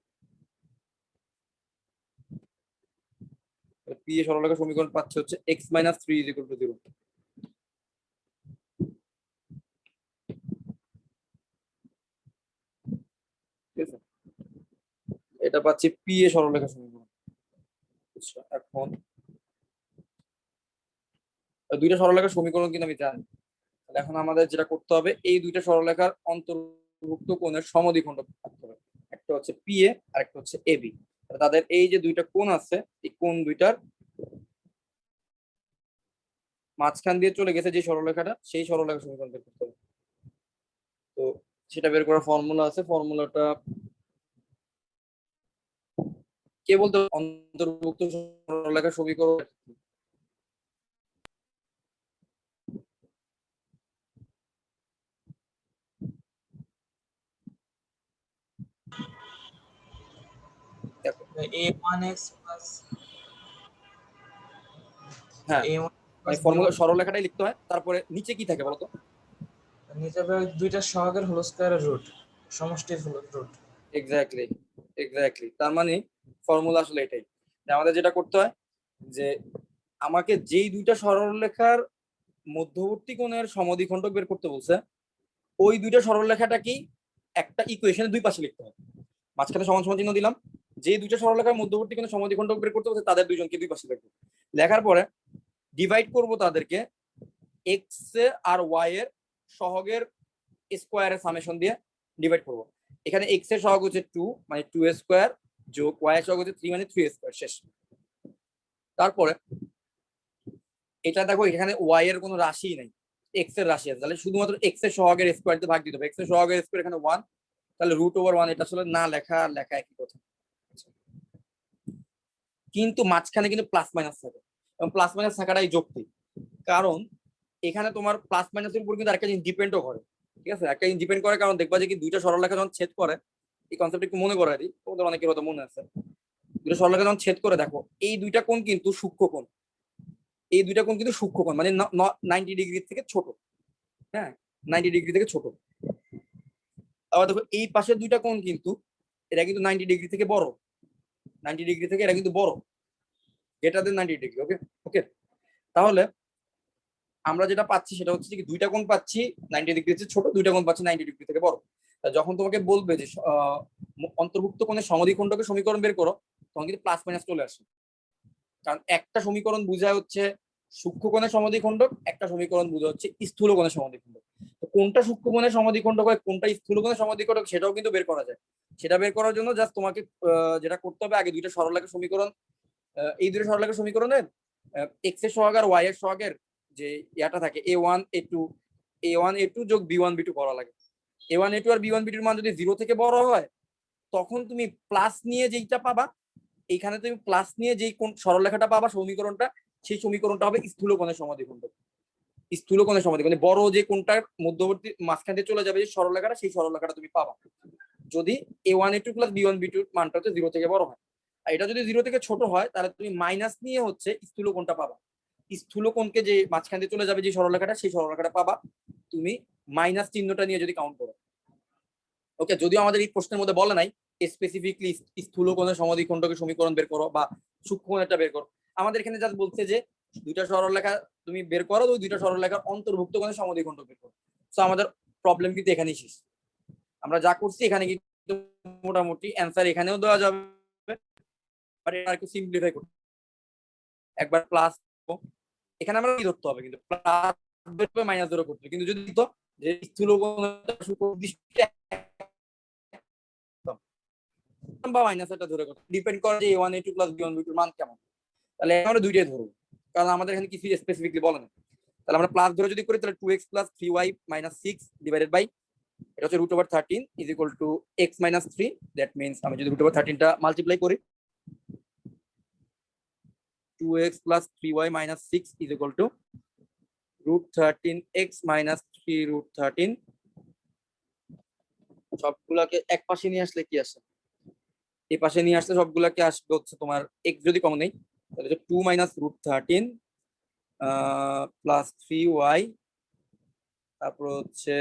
p এর সরলরেখা সমীকরণ পাচ্ছে হচ্ছে x minus 3 is equal to 0। ঠিক আছে, এটা পাচ্ছি p এর সরলরেখা সমীকরণ। আচ্ছা এখন দুইটা সরলরেখার সমীকরণ কিন্তু আমি জানি, এখন আমাদের যেটা করতে হবে এই দুইটা সরলরেখার অন্তর্ভুক্ত কোণের সমদ্বিখণ্ডক থাকতে হবে, একটা হচ্ছে পিএ আর একটা হচ্ছে এবি। তাদের এই যে দুইটা কোণ আছে এই কোণ দুইটার মাঝখান দিয়ে চলে গেছে যে সরলরেখাটা, সেই সরলরেখা সমীকরণ বের করতে হবে। তো সেটা বের করার ফর্মুলা আছে, ফর্মুলাটা কে বলতে, অন্তর্ভুক্ত সরলরেখা সমীকরণ দেখো a1x plus হ্যাঁ a1 মানে plus ফর্মুলা সরলরেখাটাই লিখতে হয়, তারপরে নিচে কি থাকে বলতো, নিচে দুইটা সহগের হোল স্কয়ারের রুট, সমষ্টির রুট। এক্স্যাক্টলি এক্স্যাক্টলি, তার মানে ফর্মুলা আসলে এটাই। আমাদের যেটা করতে হয় যে আমাকে যেই দুইটা সরলরেখার মধ্যবর্তী কোণের সমদ্বিখণ্ডক বের করতে বলছে, ওই দুইটা সরলরেখাটা কি একটা ইকুয়েশনের দুই পাশে লিখতে হয়, মাঝখানে সমান সমান চিহ্ন দিলাম, যে দুইটা সরলরেখার মধ্যবর্তী কোণের সমদ্বিখণ্ডক বের করতে বলছে তাদের দুইজনকে দুই পাশে লিখবো, লেখার পরে ডিভাইড করব তাদেরকে এক্স আর ওয়াই এর সহগের স্কোয়ারের সামেশন দিয়ে ডিভাইড করব। এখানে এক্স এর সহগ হচ্ছে 2 মানে 2 স্কোয়ার যোগ ওয়াই এর সহগ হচ্ছে 3 মানে 3 স্কোয়ার। শেষ। তারপরে এটা দেখো এখানে ওয়াই এর কোনো রাশি নাই, এক্স এর রাশি আছে, তাহলে শুধুমাত্র এক্স এর সহগের স্কোয়ার দিয়ে ভাগ দিতে হবে। এক্স এর সহগের স্কোয়ার এখানে 1, তাহলে √1, এটা আসলে না লেখা একই কথা, কিন্তু মাঝখানে কিন্তু প্লাস মাইনাস থাকে এবং প্লাস মাইনাস থাকাটাই যৌক্তিক, কারণ এখানে তোমার প্লাস মাইনাসের উপর কিন্তু আরেকটা জিনিস ডিপেন্ডও করে। ঠিক আছে, একটা জিনিস ডিপেন্ড করে, কারণ দেখবা যে কি দুইটা সরলরেখা যখন ছেদ করে, এই কনসেপ্ট একটু মনে করাই দিই, তোমাদের অনেকের হয়তো মনে আছে, দুইটা সরলরেখা যখন ছেদ করে দেখো এই দুইটা কোণ কিন্তু সূক্ষ্ম কোণ, এই দুইটা কোণ কিন্তু সূক্ষ্ম কোণ মানে 90 ডিগ্রি থেকে ছোট। হ্যাঁ 90 ডিগ্রি থেকে ছোট। আবার দেখো এই পাশের দুইটা কোণ কিন্তু এটা কিন্তু 90 ডিগ্রি থেকে বড়, 90 ডিগ্রি থেকে এটা কিন্তু বড়, গ্রেটার দেন 90 ডিগ্রি। ওকে ওকে, তাহলে আমরা যেটা পাচ্ছি সেটা হচ্ছে কি দুইটা কোণ পাচ্ছি 90 ডিগ্রি থেকে ছোট, দুইটা কোণ পাচ্ছি 90 ডিগ্রি থেকে বড়। যখন তোমাকে বলবে যে অন্তর্ভুক্ত কোণের সমদ্বিখণ্ডকের সমীকরণ বের করো, তখন কিন্তু প্লাস মাইনাস চলে আসে, কারণ একটা সমীকরণ বোঝায় হচ্ছে সূক্ষ্ম কোণের সমদ্বিখণ্ডক, একটা সমীকরণ বোঝা হচ্ছে স্থূল কোণের সমদ্বিখণ্ডক। তো কোনটা সূক্ষ্ম কোণের সমদ্বিখণ্ডক হয় কোনটা স্থূল কোণের সমদ্বিখণ্ডক সেটাও কিন্তু বের করা যায়। সেটা বের করার জন্য জাস্ট তোমাকে যেটা করতে হবে, আগে দুইটা সরলরেখা সমীকরণ, এই দুইটা সরলরেখা সমীকরণের এক্স এর সহগ আর ওয়াই এর সহগের যে ইয়াটা থাকে a1 a2 যোগ b1 b2 করা লাগে। a1 a2 আর b1 b2 এর মান যদি 0 থেকে বড় হয় তখন তুমি প্লাস নিয়ে যেইটা পাবা, এইখানে তুমি প্লাস নিয়ে যেই কোন সরলরেখাটা পাবা সমীকরণটা, সেই সমীকরণটা হবে স্থূল কোণের সমদ্বিখণ্ডক। স্থূল কোণের সমদ্বিখণ্ডক মানে বড় যে কোণটার মধ্যবর্তী মাঝখান দিয়ে চলে যাবে যে সরলরেখাটা, সেই সরলরেখাটা তুমি পাবা যদি a1 a2 plus b1 b2 মানটা হচ্ছে 0 থেকে বড় হয়। আর এটা যদি 0 থেকে ছোট হয় তাহলে তুমি মাইনাস নিয়ে হচ্ছে স্থূল কোণটা পাবা। স্থূল কোণকে যে মাঝখান দিয়ে চলে যাবে যে সরলরেখাটা, সেই সরলরেখাটা পাবা তুমি মাইনাস চিহ্নটা নিয়ে যদি কাউন্ট করো। ওকে, যদিও আমাদের এই প্রশ্নের মধ্যে বলে নাই স্পেসিফিকলি স্থূল কোণের সমদ্বিখণ্ডকের সমীকরণ বের করো বা সূক্ষ্ম কোণেরটা বের করো। আমাদের এখানে জাস্ট বলছে যে দুইটা সরলরেখা তুমি বের করো, ওই দুইটা সরলরেখার অন্তর্ভুক্ত কোণের সমদ্বিখণ্ডক বের করো। তো আমাদের প্রবলেম কিন্তু এখানেই শেষ। আমরা যা করছি এখানে কিন্তু মোটামুটি অ্যান্সার এখানেও দেওয়া যাবে, বাট এটা একটু সিম্পলিফাই করতে একবার প্লাস এখানে আমরা কি ধরতে হবে, কিন্তু প্লাস ধরতে মাইনাস ধরে করতে হবে। কিন্তু যদি দিত যে স্থূল বা মাইনাস এটা ধরে করতে ডিপেন্ড করে যে a1 a2 plus b1 b2 মান কেমন, তাহলে আমরা দুইটাই ধরবো, কারণ আমাদের এখানে কিছু স্পেসিফিকলি বলে না। তাহলে আমরা প্লাস ধরে যদি করি তাহলে 2x plus 3y minus 6 divided by এটা হচ্ছে √13 is equal two x minus 3। That means আমি যদি √13 টা মাল্টিপ্লাই করি 2x plus 3y minus 6 is equal to √13x minus 3√13। সবগুলাকে এক পাশে নিয়ে আসলে কি আসে, এই পাশে নিয়ে আসলে সবগুলাকে আসবে হচ্ছে তোমার x যদি কমন নেই তাহলে 2 minus √13 প্লাস 3y তারপর হচ্ছে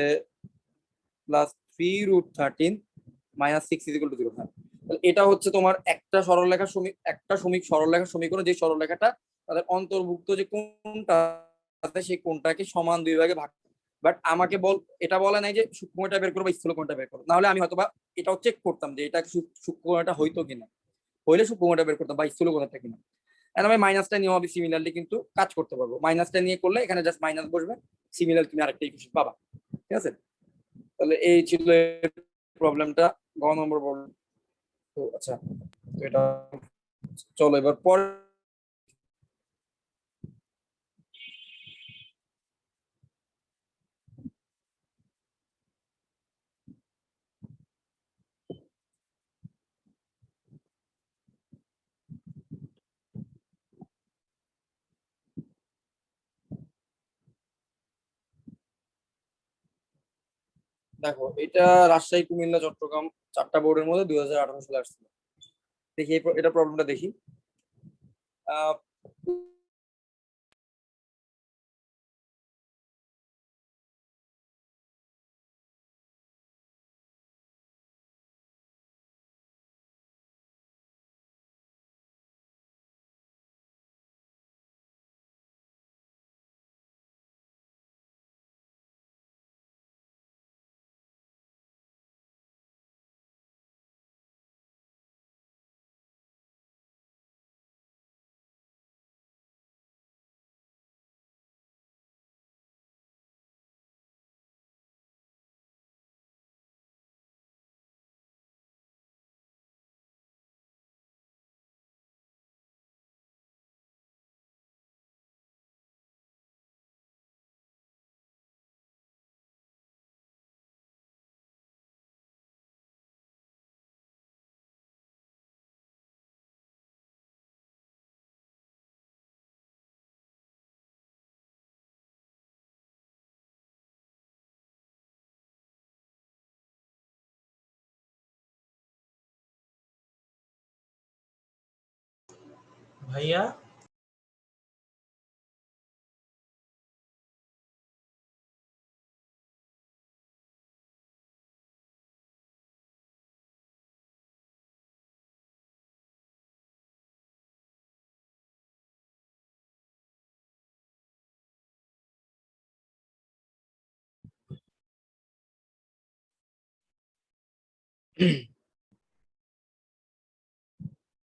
plus 3√13 minus 6 is equal to 0। হ্যাঁ, তাহলে এটা হচ্ছে তোমার একটা সরলরেখার সমীকরণ, যে সরলরেখাটা তাদের অন্তর্ভুক্ত যে কোণটা আছে সেই কোণটাকে সমান দুই ভাগে ভাগ। বাট আমাকে এটা বলে নাই যে সূক্ষ্ম কোণটা বের করো বা স্থূল কোণটা বের করো, নাহলে আমি হয়তোবা এটাও চেক করতাম যে এটা সূক্ষ্ম কোণটা হইতো কিনা, হইলে সূক্ষ্ম কোণটা বের করতাম বা স্থূল কোণটা কিনা। এখন আমি মাইনাসটা নিয়ে হবে সিমিলারলি কিন্তু কাজ করতে পারবো। মাইনাসটা নিয়ে করলে এখানে জাস্ট মাইনাস বসবে, সিমিলার তুমি আরেকটা ইকুয়েশন পাবা। ঠিক আছে, তাহলে এই ছিল প্রবলেমটা, গ নম্বর প্রবলেম। তো আচ্ছা, তো এটা চলো এবার পর দেখো, এটা রাজশাহী, কুমিল্লা, চট্টগ্রাম 4টা বোর্ডের মধ্যে 2018 সালে আসছিল। দেখি এটা প্রবলেমটা দেখি। আহ, ভাইয়া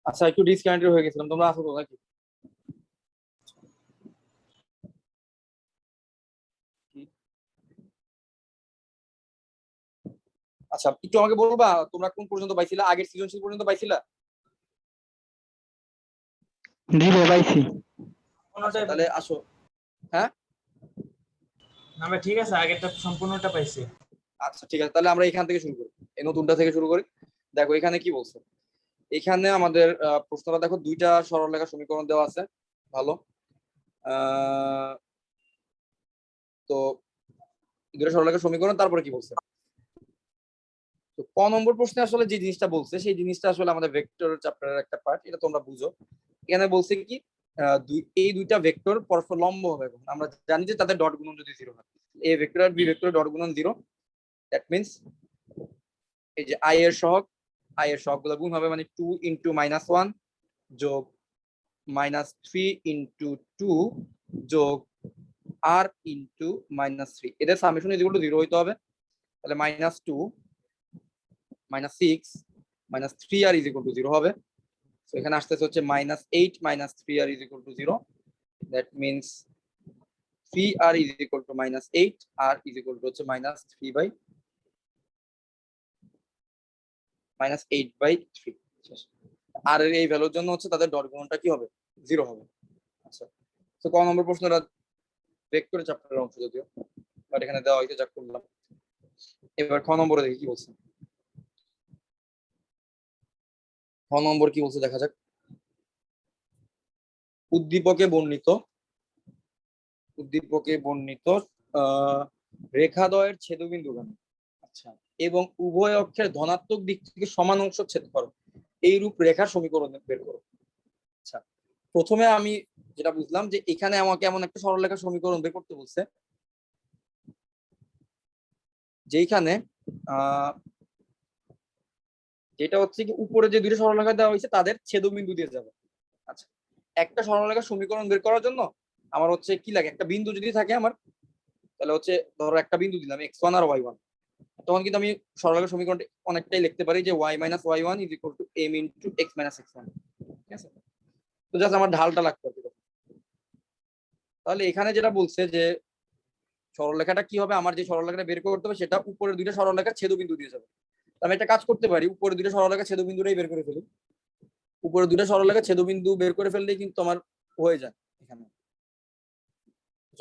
আচ্ছা, একটু ডিসকানেক্টেড হয়ে গেছিলাম, তোমরা আছো তো নাকি? আচ্ছা, একটু আমাকে বলবা তোমরা কোন পর্যন্ত পাইছিলা, আগের সৃজনশীল পর্যন্ত পাইছিলা? জি ভাই পাইছি। আচ্ছা, কোনটাই তাহলে আসো। হ্যাঁ, না ভাই, ঠিক আছে, আগেরটা সম্পূর্ণটা পাইছি। আচ্ছা ঠিক আছে, তাহলে আমরা এখান থেকে শুরু করি, এই নতুনটা থেকে শুরু করি। দেখো এখানে কি বলছে, এখানে আমাদের প্রশ্নটা দেখো, দুইটা সরলরেখা সমীকরণ দেওয়া আছে। ভালো, তো দুইটা সরলরেখা সমীকরণ, তারপরে কি বলছে, তো ক নম্বর প্রশ্নে আসলে যে জিনিসটা বলছে সেই জিনিসটা আসলে আমাদের ভেক্টর চ্যাপ্টারের একটা পার্ট, এটা তোমরা বুঝো। এখানে বলছে কি, এই দুইটা ভেক্টর পরস্পর লম্ব হবে। আমরা জানি যে তাদের ডট গুণন যদি 0 হয়, এ ভেক্টর আর বি ভেক্টর ডট গুণন 0, দ্যাট মিন্স এই যে আই এর সহগ i এর সবগুলো গুণ হবে, মানে 2 ইন্টু -1 যোগ -3 ইন্টু 2 যোগ r ইন্টু -3, এদের সামেশন ইজ ইকুয়াল টু 0 হইতে হবে। তাহলে -2 -6 -3r ইজ ইকুয়াল টু 0 হবে। তো এখানে আসতেছে হচ্ছে -8 -3r is equal two 0, that means 3r is equal two -8, r is equal to হচ্ছে -8/3। আর এর এই ভ্যালুর জন্য হচ্ছে তাদের ডট গুণনটা কি হবে, 0 হবে। আচ্ছা, তো ক নম্বর প্রশ্নটা ভেক্টর চ্যাপ্টারের অংশ যদিও, বাট এখানে দেওয়া হয়েছে, যা করলাম। এবার খ নম্বরে দেখি কি বলছে। খ নম্বর কি বলছে দেখা যাক। উদ্দীপকে বর্ণিত রেখাদ্বয়ের ছেদবিন্দুগামী, আচ্ছা, এবং উভয় অক্ষের ধনাত্মক দিক থেকে সমান অংশ ছেদ করো এই রূপ রেখার সমীকরণ বের করো। আচ্ছা, প্রথমে আমি যেটা বুঝলাম যে এখানে আমাকে এমন একটা সরলরেখার সমীকরণ বের করতে বলছে যেখানে যেটা হচ্ছে কি উপরে যে দুটো সরলরেখা দেওয়া হয়েছে তাদের ছেদবিন্দু দিয়ে যাবে। আচ্ছা, একটা সরলরেখার সমীকরণ বের করার জন্য আমার হচ্ছে কি লাগে, একটা বিন্দু যদি থাকে আমার, তাহলে হচ্ছে ধরো একটা বিন্দু দিলাম x1 আর y1, তখন কিন্তু আমি সরলরেখার সমীকরণটা অনেকটাই লিখতে পারি যে y - y1 = m × x - x1, ঠিক আছে? তো জাস্ট আমার ঢালটা লাগতে হবে। তাহলে এখানে যেটা বলছে যে সরলরেখাটা কি হবে, আমার যে সরলরেখাটা বের করতে হবে সেটা উপরের দুইটা সরলরেখার ছেদবিন্দু দিয়ে যাবে। আমি একটা কাজ করতে পারি, উপরের দুইটা সরলরেখার ছেদবিন্দুটাই বের করে ফেলি। উপরের দুইটা সরলরেখার ছেদবিন্দু বের করে ফেললেই কিন্তু আমার হয়ে যায় এখানে।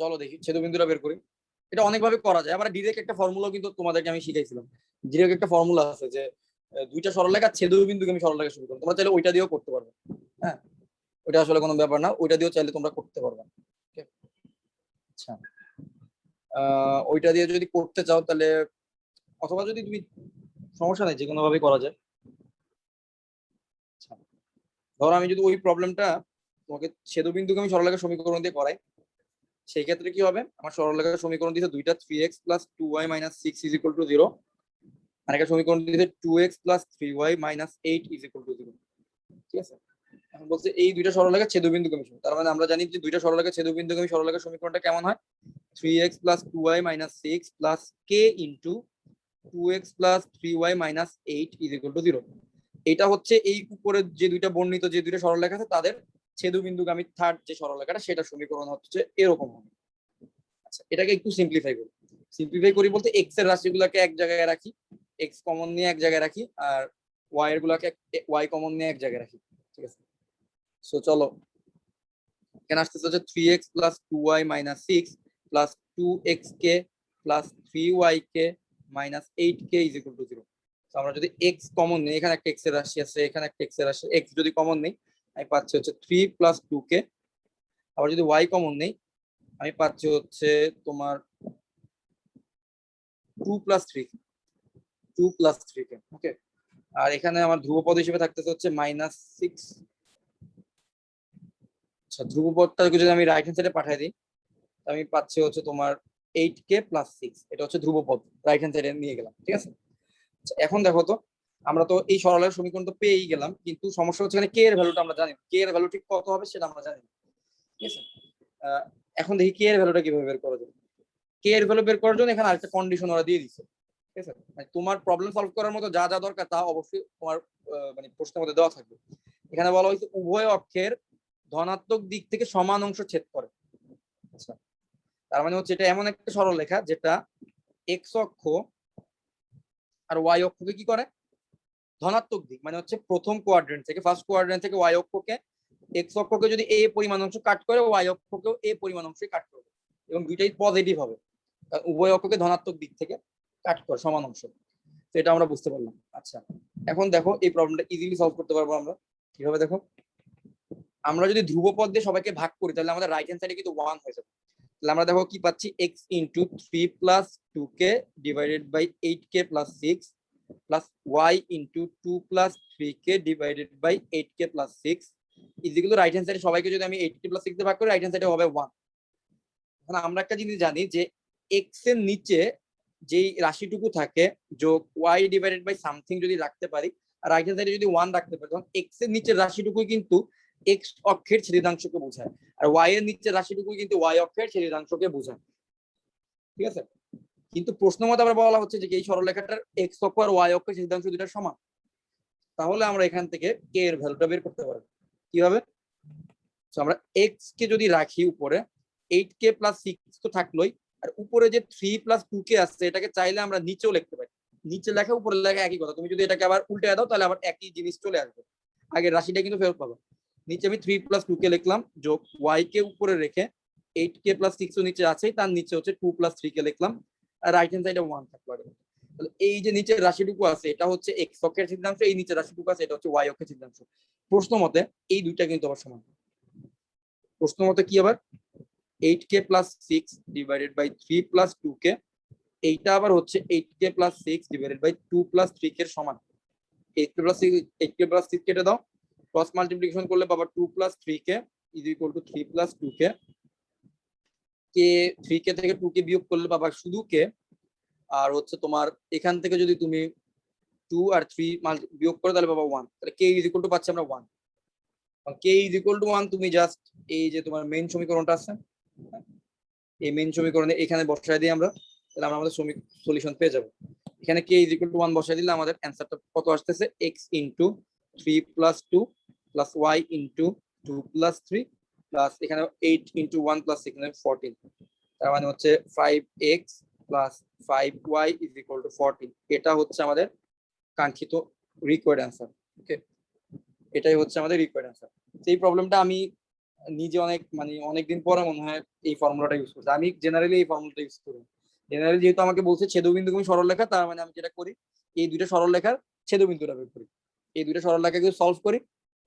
চলো দেখি ছেদবিন্দুটা বের করি। এটা অনেকভাবে করা যায়, আবার ডিরেক্ট একটা ফর্মুলা কিন্তু তোমাদেরকে আমি শিখাইছিলাম। ডিরেক্ট একটা ফর্মুলা আছে যে দুইটা সরলরেখার ছেদবিন্দুকে আমি সরলরেখা শুরু করব, তোমরা চাইলে ওইটা দিয়েও করতে পারবে। হ্যাঁ, ওইটা আসলে কোনো ব্যাপার না, ওইটা দিয়েও চাইলে তোমরা করতে পারবে। আচ্ছা, ওইটা দিয়ে যদি করতে চাও তাহলে, অথবা যদি তুমি, সমস্যা নাই, যে কোনো ভাবে করা যায়। আচ্ছা, ধরো আমি যদি ওই প্রবলেমটা তোমাকে ছেদবিন্দুকে আমি সরলরেখার সমীকরণ দিয়ে করাই, সেই ক্ষেত্রে কি হবে, আমার সরলরেখার সমীকরণ দিয়েছে দুইটা 3x + 2y - 6 = 0, আর একটা সমীকরণ দিয়েছে 2x + 3y - 8 = 0, ঠিক আছে? এখন বলছে এই দুইটা সরলরেখার ছেদবিন্দুগামী সমীকরণ, তার মানে আমরা জানি যে দুইটা সরলরেখার ছেদবিন্দুগামী সরলরেখার সমীকরণটা কেমন হয়, 3x + 2y - 6 + k × 2x + 3y - 8 = 0। এটা হচ্ছে এই উপরের যে দুইটা বর্ণিত যে দুইটা সরলরেখা আছে তাদের ছেদবিন্দুগামী থার্ড যে সরলরেখাটা, সেটা সমীকরণ হচ্ছে এরকম হবে। আচ্ছা, এটাকে একটু সিম্পলিফাই করি বলতে x এর রাশিগুলোকে এক জায়গায় রাখি, x কমন নিয়ে এক জায়গায় রাখি, আর y এর গুলাকে y কমন নিয়ে এক জায়গায় রাখি, ঠিক আছে? সো চলো, এখানে আসতেছে হচ্ছে 3x + 2y - 6 + 2xk + 3yk - 8k = 0। আমরা যদি x কমন নেই, এখানে একটা x এর রাশি আছে, এখানে একটা x এর রাশি, x যদি কমন নেই আমি পাচ্ছি হচ্ছে 3 + 2k। আবার যদি y কমন নেই আমি পাচ্ছি হচ্ছে তোমার 2 + 3k, ওকে। আর এখানে আমার ধ্রুবপদ হিসেবে থাকতেছে হচ্ছে -6। আচ্ছা, ধ্রুবপদটাকে যদি আমি রাইট হ্যান্ড সাইডে পাঠিয়ে দিই, আমি পাচ্ছি হচ্ছে তোমার 8k + 6, এটা হচ্ছে ধ্রুবপদ, রাইট হ্যান্ড সাইডে নিয়ে গেলাম, ঠিক আছে? আচ্ছা, এখন দেখো তো, আমরা তো এই সরলরেখার সমীকরণ তো পেয়েই গেলাম, কিন্তু সমস্যা হচ্ছে এখানে k এর ভ্যালুটা আমরা জানি, k এর ভ্যালু ঠিক কত হবে সেটা আমরা জানি, ঠিক আছে? এখন দেখি k এর ভ্যালুটা কিভাবে বের করা যায়। k এর ভ্যালু বের করার জন্য এখানে আরেকটা কন্ডিশন ওরা দিয়ে দিচ্ছে, ঠিক আছে? মানে তোমার প্রবলেম সলভ করার মতো যা যা দরকার তা অবশ্যই তোমার মানে প্রশ্নের মধ্যে দেওয়া থাকবে। এখানে বলা হয়েছে উভয় অক্ষের ধনাত্মক দিক থেকে সমান অংশ ছেদ করে। আচ্ছা, তার মানে হচ্ছে এটা এমন একটা সরলরেখা যেটা x অক্ষ আর y অক্ষকে কি করে, ধনাত্মক দিক, মানে হচ্ছে প্রথম কোয়াড্রেন্ট থেকে, ফার্স্ট কোয়াড্রেন্ট থেকে y অক্ষকে, x অক্ষকে যদি a পরিমাণ অংশ কাট করে, y অক্ষকেও a পরিমাণ অংশই কাট করবে, এবং দুইটাই পজিটিভ হবে, উভয় অক্ষকে ধনাত্মক দিক থেকে কাট করে সমান অংশ। তো এটা আমরা বুঝতে পারলাম। আচ্ছা, এখন দেখো এই প্রবলেমটা ইজিলি সলভ করতে পারবো আমরা কিভাবে, দেখো আমরা যদি ধ্রুবপদ দিয়ে সবাইকে ভাগ করি তাহলে আমাদের রাইট হ্যান্ড সাইডে কিন্তু 1 হয়ে যাবে। তাহলে আমরা দেখো কি পাচ্ছি, x × 3 + 2k / 8k + 6 + y × 2 + 3k / 8k + 6 is equal right hand সাইডে সবাইকে যদি আমি 8k + 6 দিয়ে ভাগ করি, রাইট হ্যান্ড সাইডে হবে 1। এখন আমরা একটা জিনিস জানি যে x এর নিচে যেই রাশিটুকু থাকে যোগ y / সামথিং যদি রাখতে পারি আর রাইট হ্যান্ড সাইডে যদি 1 রাখতে পারি তখন এক্স এর নিচের রাশিটুকুই কিন্তু এক্স অক্ষের ছেদিদাংশকে বোঝায়, আর ওয়াই এর নিচের রাশিটুকুই কিন্তু ওয়াই অক্ষের ছেদিদাংশকে বোঝায়। ঠিক আছে, কিন্তু প্রশ্ন মতে আবার বলা হচ্ছে যে এই সরলরেখাটার এক্স অক্ষ আর ওয়াই অক্ষের ছেদিদাংশ দুটো সমান। তাহলে আমরা এখান থেকে কে এর ভ্যালুটা বের করতে পারবো কিভাবে? আমরা এক্স কে যদি রাখি উপরে 8k + 6 তো থাকলোই, আর উপরে যে 3 + 2k আসছে এটাকে চাইলে আমরা নিচেও লিখতে পারি। নিচে লেখা উপরে লেখা একই কথা, তুমি যদি এটাকে আবার উল্টে দাও তাহলে আবার একই জিনিস চলে আসবে, আগের রাশিটা কিন্তু ফেরত পাবো। নিচে আমি 3 + 2k লিখলাম, যোগ y কে উপরে রেখে 8k + 6 নিচে আছে, তার নিচে হচ্ছে 2 + 3k লিখলাম, আর রাইট হ্যান্ড সাইডে 1 থাকলো। তাহলে এই যে নিচের রাশিটুকু আছে এটা হচ্ছে এক্স অক্ষের ছেদিদাংশ, এই নিচের রাশিটুকু আছে এটা হচ্ছে ওয়াই অক্ষের ছেদিদাংশ। প্রশ্ন মতে এই দুইটা কিন্তু আবার সমান। প্রশ্ন মতে কি আবার 8k + 6 / 3 + 2k, এইটা আবার হচ্ছে 8k + 6 / 2 + 3k এর সমান। 8k + 6 কেটে দাও, ক্রস মাল্টিপ্লিকেশন করলে পাবা 2 + 3k = 3 + 2k, কে 3k থেকে 2k বিয়োগ করলে পাবা শুধু k, আর হচ্ছে তোমার এখান থেকে যদি তুমি 2 আর 3 বিয়োগ করো তাহলে পাবা 1, তাহলে k = পাচ্ছি আমরা 1। k = 1 তুমি জাস্ট এই যে তোমার মেইন সমীকরণটা আছে, এই মেইন সমীকরণে এখানে বসায় দিই আমরা, তাহলে আমরা আমাদের সলিউশন পেয়ে যাব। এখানে k = 1 বসায় দিলে আমাদের অ্যানসারটা কত আসতেছে, x * 3 + 2 + y * 2 + 3 প্লাস এখানে 8 * 1 + 6 মানে 14, তার মানে হচ্ছে 5x + 5y = 14। এটা হচ্ছে আমাদের কাঙ্ক্ষিত রিকোয়ার্ড অ্যান্সার। ওকে, এটাই হচ্ছে আমাদের রিকোয়ার্ড অ্যান্সার। এই প্রবলেমটা আমি নিজে অনেকদিন পরে মনে হয় এই ফর্মুলাটা ইউজ করছি। আমি জেনারেলি এই ফর্মুলাটা ইউজ করি। জেনারেলি যেহেতু আমাকে বলছে ছেদবিন্দু তুমি সরলরেখা, তার মানে আমি যেটা করি এই দুইটা সরলরেখার ছেদবিন্দুটা বের করি। এই দুইটা সরলরেখাকে সলভ করি,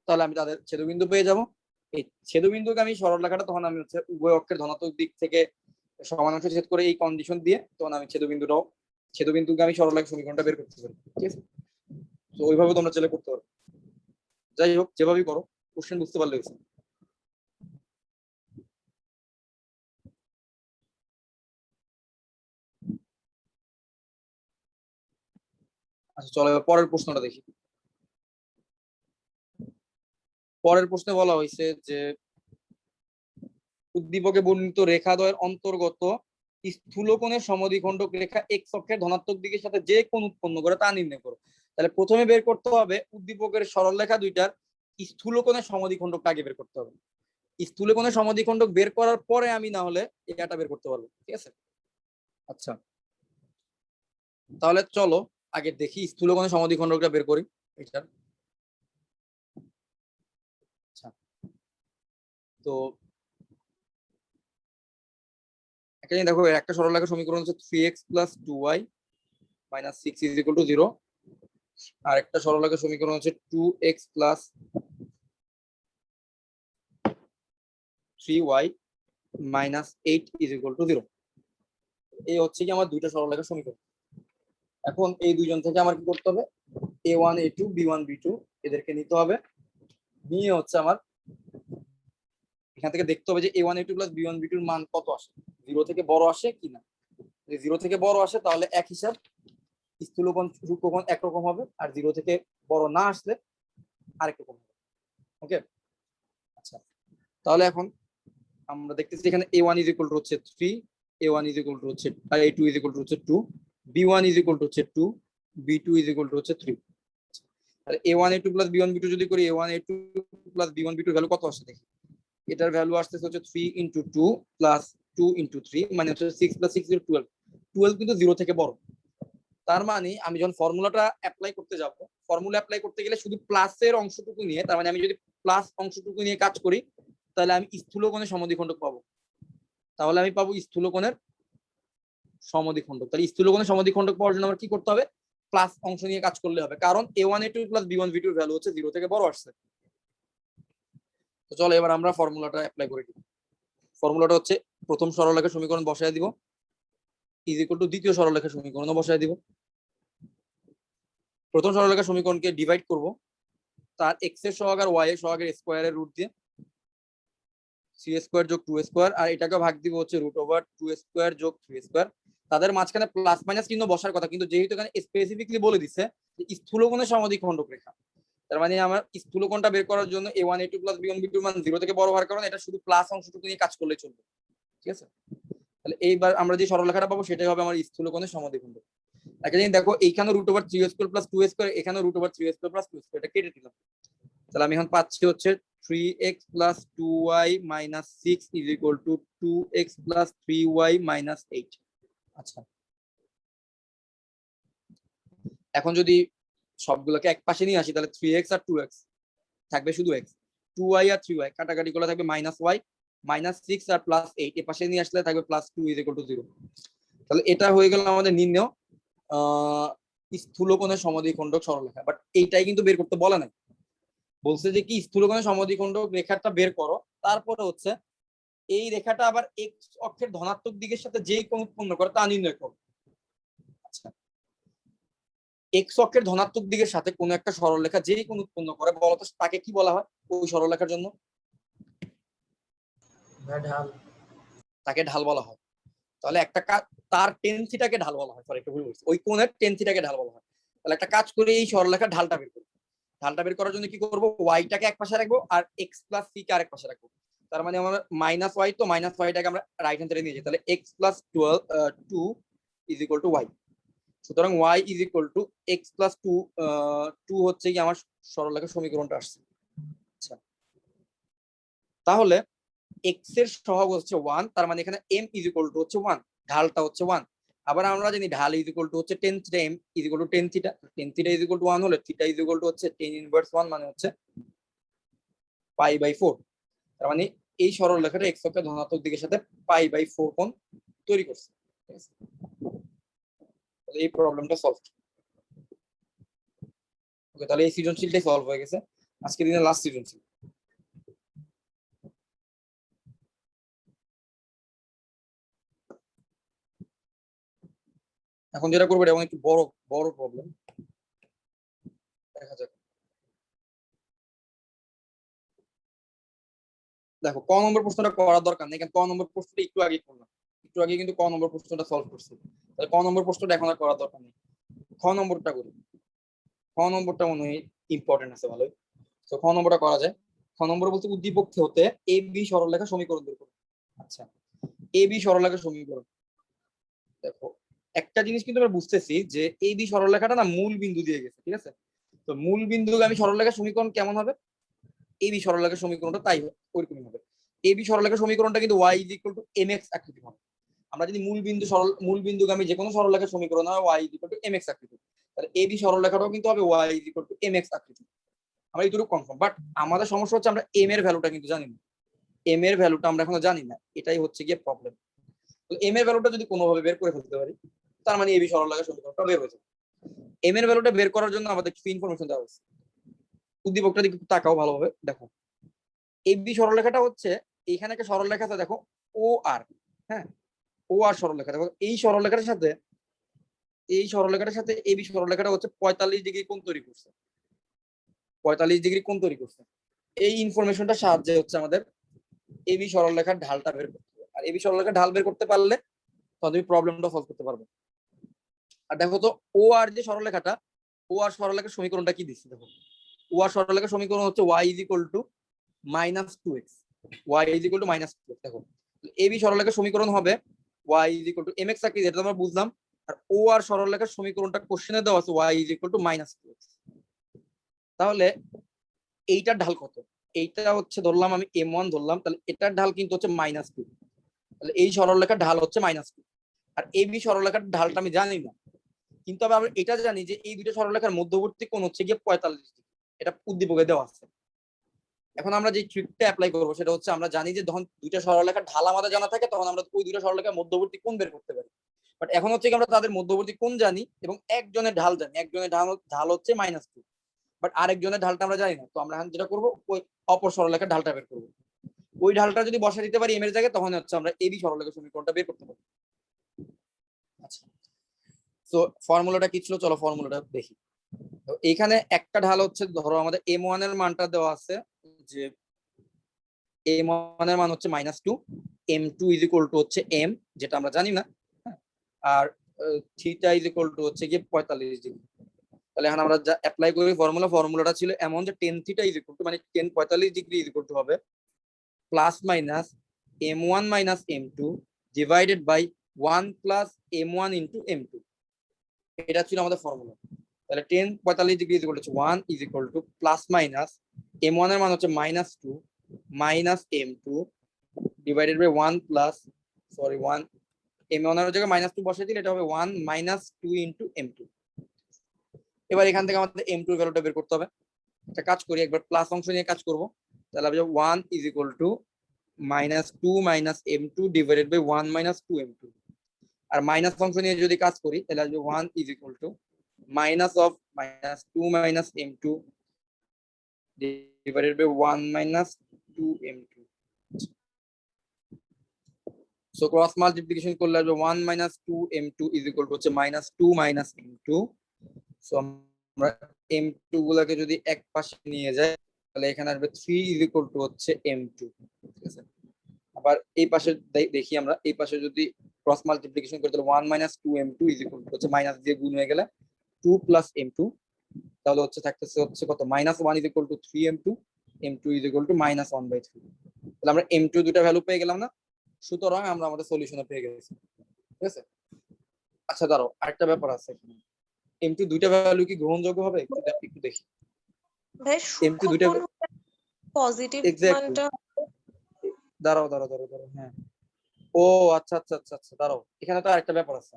তাহলে আমি তাদের ছেদবিন্দু পেয়ে যাব। এই ছেদবিন্দুকে আমি সরলরেখাটা তখন আমি হচ্ছে উভয় অক্ষের ধনাত্মক দিক থেকে সমান অংশ ছেদ করে এই কন্ডিশন দিয়ে তখন আমি ছেদবিন্দুকে আমি সরলরেখা সমীকরণটা বের করতে পারি। ঠিক আছে, তো ওইভাবে তোমরা চাইলে করতে পারো। যাই হোক, যেভাবেই করো কোশ্চেন বুঝতে পারলে হয়েছে। আচ্ছা চলো এবার পরের প্রশ্নটা দেখি। পরের প্রশ্নে বলা হয়েছে যে উদ্দীপকে বর্ণিত রেখাদ্বয়ের অন্তর্গত স্থূলকোণের সমদ্বিখণ্ডক রেখা এক্স অক্ষের ধনাত্মক দিকের সাথে যে কোণ উৎপন্ন করে তা নির্ণয় করো। তাহলে প্রথমে বের করতে হবে উদ্দীপকের সরলরেখা দুইটার স্থূলকোণের সমদ্বিখণ্ডকটা আগে বের করতে হবে। স্থূলকোণের সমদ্বিখণ্ডক বের করার পরে আমি না হলে এটা বের করতে পারবো। ঠিক আছে, আচ্ছা তাহলে চলো আগে দেখি স্থূলকোণের সমদ্বিখণ্ডকটা বের করি। এটা আচ্ছা, তো এখানে দেখো একটা সরলরেখা সমীকরণ হচ্ছে 3x + 2y - 6 = 0, আর একটা সরলরেখা সমীকরণ হচ্ছে 2x + 3y - 8 = 0। এই হচ্ছে কি আমার দুইটা সরলরেখা সমীকরণ। এখন এই দুইজন থেকে আমার কি করতে হবে, a1 a2 b1 b2 এদেরকে নিতে হবে, নিয়ে হচ্ছে আমার এখান থেকে দেখতে হবে যে a1 a2 + b1 b2 এর মান কত আসে, 0 থেকে বড় আসে কিনা। যদি 0 থেকে বড় আসে তাহলে এক হিসাব, স্থূলকোণ সূক্ষ্মকোণ একরকম হবে, আর 0 থেকে বড় না আসলে আরেক রকম হবে। ওকে, আচ্ছা তাহলে এখন আমরা দেখতেছি এখানে a1 = হচ্ছে 3, a1 = হচ্ছে a2 = হচ্ছে 2, b1 = হচ্ছে 2, b2 = হচ্ছে 3। তাহলে a1 a2 + b1 b2 যদি করি a1 a2 + b1 b2 value কত আসে দেখি। এটার ভ্যালু আসতেছে হচ্ছে 3 × 2 + 2 × 3 মানে হচ্ছে 6 + 6 = 12। 12 কিন্তু 0 থেকে বড়। তার মানে আমি যখন ফর্মুলাটা অ্যাপ্লাই করতে যাব, ফর্মুলা অ্যাপ্লাই করতে গেলে শুধু প্লাসের অংশটুকু নিয়ে, তার মানে আমি যদি প্লাস অংশটুকু নিয়ে কাজ করি তাহলে আমি স্থূলকোণের সমদ্বিখণ্ডক পাবো। তাহলে আমি পাবো স্থূলকোণের সমদ্বিখণ্ডক। তাহলে স্থূলকোণের সমদ্বিখণ্ডক পাওয়ার জন্য আমার কি করতে হবে, প্লাস অংশ নিয়ে কাজ করলে হবে, কারণ a1 a2 + b1 b2 এর ভ্যালু হচ্ছে 0 থেকে বড় আসছে। তো চলো এবার আমরা ফর্মুলাটা অ্যাপ্লাই করে দিই। ফর্মুলাটা হচ্ছে প্রথম সরলরেখা সমীকরণ বসায় দিব = দ্বিতীয় সরলরেখা সমীকরণ বসায় দিব। প্রথম সরলরেখা সমীকরণকে ডিভাইড করব তার x এর সহগ আর y এর সহগের স্কয়ারের রুট দিয়ে, 3² + 2² আর এটাকে ভাগ দিব হচ্ছে √2² + 3²। তাদের মাঝখানে প্লাস মাইনাস চিহ্ন বসার কথা, কিন্তু যেহেতু এখানে স্পেসিফিকলি বলে দিচ্ছে যে স্থূলকোণের সমদ্বিখণ্ডক রেখা, তার মানে আমার স্থূলকোণটা বের করার জন্য a1 a2 plus b1 b2 মান 0 থেকে বড় হওয়ার কারণে এটা শুধু প্লাস অংশটুকু নিয়ে কাজ করলে চলবে। ঠিক আছে, তাহলে এইবার আমরা যে সরলরেখাটা পাবো সেটাই হবে আমার স্থূলকোণের সমদ্বিখণ্ডক। একটা জিনিস দেখো, এইখানে √3a² প্লাস 2a² এখানে √3a² প্লাস 2a², এটা কেটে দিলাম। তাহলে আমি এখন পাচ্ছি হচ্ছে 3x plus 2y minus 6 is equal two 2x plus 3y minus 8। আচ্ছা, এখন যদি সবগুলোকে এক পাশে নিয়ে আসি তাহলে 3x আর 2x থাকবে শুধু x, 2y আর 3y কাটাকাটি করলে থাকবে মাইনাস y, মাইনাস 6 আর প্লাস 8 এর পাশে নিয়ে আসলে থাকবে প্লাস 2 ইজ ইকুয়াল টু 0। তাহলে এটা হয়ে গেল আমাদের নির্ণেয় স্থূলকোণের সমদ্বিখণ্ডক সরলরেখা। বাট এইটাই কিন্তু বের করতে বলে নাই, বলছে যে কি স্থূলকোণের সমদ্বিখণ্ডক রেখাটা বের করো, তারপরে হচ্ছে এই রেখাটা আবার এক্স অক্ষের ধনাত্মক দিকের সাথে যেই কোণ উৎপন্ন করে তা নির্ণয় করো। আচ্ছা, এক্স অক্ষের ধনাত্মক দিকের সাথে কোনো একটা সরলরেখা যেই কোণ উৎপন্ন করে বলতো তাকে কি বলা হয়? ওই সরলরেখার জন্য ঢাল, তাকে ঢাল বলা হয়। তাহলে একটা তার টেন থিটাকে ঢাল বলা হয়, সরি একটু ভুল বলছি, ওই কোণের টেন থিটাকে ঢাল বলা হয়। তাহলে একটা কাজ করে এই সরলরেখার ঢালটা বের করব। ঢালটা বের করার জন্য কি করব, ওয়াইটাকে এক পাশে রাখবো আর এক্স প্লাস সি কে আরেক পাশে রাখবো। তার মানে আমার মাইনাস ওয়াই, তো মাইনাস ওয়াইটাকে আমরা রাইট হ্যান্ড সাইডে নিয়ে যাই, তাহলে x plus 2 is equal to y. সুতরাং y is equal to x plus 2 হচ্ছে কি আমার সরলরেখার সমীকরণটা আসছে। আচ্ছা, তাহলে এক্স এর সহগ হচ্ছে 1, তার মানে এখানে m ইজ ইকুয়াল টু হচ্ছে 1, ঢালটা হচ্ছে 1। আবার আমরা জানি ঢাল ইজ ইকুয়াল টু হচ্ছে tan theta, m is equal two tan theta, tan theta is equal to 1 হলে থিটা ইজ ইকুয়াল টু হচ্ছে tan ইনভার্স 1 মানে হচ্ছে π/4। তার মানে এই সরলরেখাটা x অক্ষের ধনাত্মক দিকের সাথে π/4 কোণ তৈরি করছে। ঠিক আছে, তাহলে এই প্রবলেমটা সলভ। ওকে, তাহলে এই সৃজনশীলটাই সলভ হয়ে গেছে, আজকে দিনের লাস্ট সৃজনশীল। এখন যেটা করবো এটা একটু বড় বড় প্রবলেম, দেখা যাক। দেখো, ক নম্বর প্রশ্নটা করার দরকার নেই, কারণ ক নম্বর প্রশ্নটা একটু আগে করলাম, একটু আগে কিন্তু ক নম্বর প্রশ্নটা সলভ করছি। তাহলে ক নম্বর প্রশ্নটা এখন আর করার দরকার নেই, খ নম্বরটা করি। খ নম্বরটা মনে হয় ইম্পর্টেন্ট আছে ভালোই। তো খ নম্বরটা করা যায়। খ নম্বর বলতে উদ্দীপক হতে এ বি সরলরেখা সমীকরণ বের করো। আচ্ছা, এ বি সরলরেখা সমীকরণ। দেখো, একটা জিনিস কিন্তু আমরা বুঝতেছি যে এই বি সরলরেখাটা না মূল বিন্দু দিয়ে গেছে। ঠিক আছে, তো মূল বিন্দুগামী সরলরেখার সমীকরণ কেমন হবে? এই বি সরলরেখার সমীকরণটা তাই ওইরকমই হবে। এই বি সরলরেখার সমীকরণটা কিন্তু y is equal two mx আকৃতি হবে। আমরা যদি মূল বিন্দুগামী যে কোনো সরলরেখার সমীকরণ হয় y is equal two mx আকৃতি, তাহলে এই বি সরলরেখাটাও কিন্তু হবে y is equal two mx আকৃতি। আমরা এইটুকু কনফার্ম, বাট আমাদের সমস্যা হচ্ছে আমরা m এর ভ্যালুটা কিন্তু জানি না। m এর ভ্যালুটা আমরা এখনো জানি না, এটাই হচ্ছে গিয়ে প্রবলেম। তো m এর ভ্যালুটা যদি কোনোভাবে বের করে ফেলতে পারি, তার মানে এই বি সরলরেখার সমীকরণটা বের হয়ে যাবে। m এর ভ্যালুটা বের করার জন্য আমাদের কিছু ইনফরমেশন দেওয়া হয়েছে। উদ্দীপকটা দিকে তাকাও ভালোভাবে, দেখো এই বি সরলরেখাটা হচ্ছে এইখানে একটা সরলরেখা আছে, দেখো ও আর, হ্যাঁ ও আর সরলরেখা। দেখো এই সরলরেখাটার সাথে এই বি সরলরেখাটা হচ্ছে 45 ডিগ্রি কোণ তৈরি করছে, 45 ডিগ্রি কোণ তৈরি করছে। এই ইনফরমেশনটা সাহায্যে হচ্ছে আমাদের এই বি সরলরেখার ঢালটা বের করতে হবে। আর এই বি সরলরেখার ঢাল বের করতে পারলে তখন তুমি প্রবলেমটা সলভ করতে পারবে। আর দেখো তো ও আর যে সরলরেখাটা, ও আর সরলরেখার সমীকরণটা কি দিচ্ছে? দেখো ও আর সরলরেখার সমীকরণ হচ্ছে y is equal two -2x, y is equal two -2x। দেখো এ বি সরলরেখার সমীকরণ হবে y is equal two mx আকৃতি, এটা আমরা বুঝলাম। আর ও আর সরলরেখার সমীকরণটা কোশ্চেনে দেওয়া আছে y is equal two -2x। তাহলে এইটার ঢাল কত? এইটা হচ্ছে ধরলাম আমি m1 ধরলাম, তাহলে এটার ঢাল কিন্তু হচ্ছে -2। তাহলে এই সরলরেখার ঢাল হচ্ছে -2। আর এই বি সরলরেখার ঢালটা আমি জানি না, কিন্তু আমরা এটা জানি যে এই দুটো সরলরেখার মধ্যবর্তী কোণ হচ্ছে গিয়ে 45 ডিগ্রি, এটা উদ্দীপকে দেওয়া আছে। এখন আমরা যে ট্রিকটা অ্যাপ্লাই করবো সেটা হচ্ছে আমরা জানি যে যখন দুইটা সরলরেখার ঢাল আমাদের জানা থাকে তখন আমরা ওই দুটো সরলরেখার মধ্যবর্তী কোণ বের করতে পারি। বাট এখন হচ্ছে কি আমরা তাদের মধ্যবর্তী কোণ জানি এবং একজনের ঢাল জানি, একজনের ঢাল হচ্ছে -2, বাট আরেকজনের ঢালটা আমরা জানি না। তো আমরা যেটা করবো ওই অপর সরলরেখার ঢালটা বের করবো। ওই ঢালটা যদি বসা দিতে পারি এম এর জায়গায়, তখন হচ্ছে আমরা এবি সরলরেখার সমীকরণটা বের করতে পারি। আচ্ছা, তো ফর্মুলাটা কি ছিল, চলো ফর্মুলাটা দেখি। তো এইখানে একটা ঢাল হচ্ছে, ধরো আমাদের m1 এর মানটা দেওয়া আছে যে m1 এর মান হচ্ছে -2, m2 ইজ ইকুয়াল টু হচ্ছে m, যেটা আমরা জানি না। আর থিটা ইজ ইকুয়াল টু হচ্ছে গিয়ে 45 ডিগ্রি। তাহলে এখন আমরা যা অ্যাপ্লাই করি ফর্মুলাটা ছিল এমন যে tan theta is equal to মানে 45 ডিগ্রি ইজ ইকুয়াল টু হবে plus minus m1 minus m2 divided by 1 plus m1 into m2। এটা ছিল আমাদের ফর্মুলা। তাহলে 45 degree is equal to 1 is equal to plus minus m1 এর মান হচ্ছে -2 minus m2 divided by 1 plus 1 m1 এর জায়গায় -2 বসাই দিলে এটা হবে 1 মাইনাস 2 ইন্টু m2। এবার এখান থেকে আমাদের m2 এর ভ্যালুটা বের করতে হবে। একটা কাজ করি, একবার প্লাস অংশ নিয়ে কাজ করব। তাহলে হবে 1 is equal to -2 minus m2 divided by 1 minus 2 m2। আর মাইনাস অংশ নিয়ে যদি কাজ করি তাহলে আসবে 1 is equal to minus of -2 minus m2 divided by 1 minus 2 m2। So cross multiplication করলে আসবে 1 minus 2 m2 is equal to হচ্ছে -2 মাইনাস m2। সো আমরা m2 গুলাকে যদি এক পাশে নিয়ে যাই তাহলে এখানে আসবে 3 ইজ ইকুয়াল টু হচ্ছে m2। ঠিক আছে, আবার এই পাশে দেখি আমরা, এই পাশে যদি ক্রস মাল্টিপ্লিকেশন করি তাহলে 1 minus 2 m2 is equal to হচ্ছে মাইনাস দিয়ে গুণ হয়ে গেলে 2 প্লাস m2, তাহলে হচ্ছে থাকতেছে হচ্ছে কত -1 is equal two 3 m2 m2 is equal two -1/3। তাহলে আমরা m2 দুটো ভ্যালু পেয়ে গেলাম না, সুতরাং আমরা আমাদের সলিউশনে পেয়ে গেছি। ঠিক আছে, আচ্ছা দাঁড়াও, আরেকটা ব্যাপার আছে এখানে, m2 দুইটা ভ্যালু কি গ্রহণযোগ্য হবে একটু দেখি। ভাই m2 দুইটা পজিটিভ এক্স্যাক্টলি, মানটা দাঁড়াও, হ্যাঁ, ও আচ্ছা আচ্ছা আচ্ছা আচ্ছা, দাঁড়াও, এখানে তো আরেকটা ব্যাপার আছে।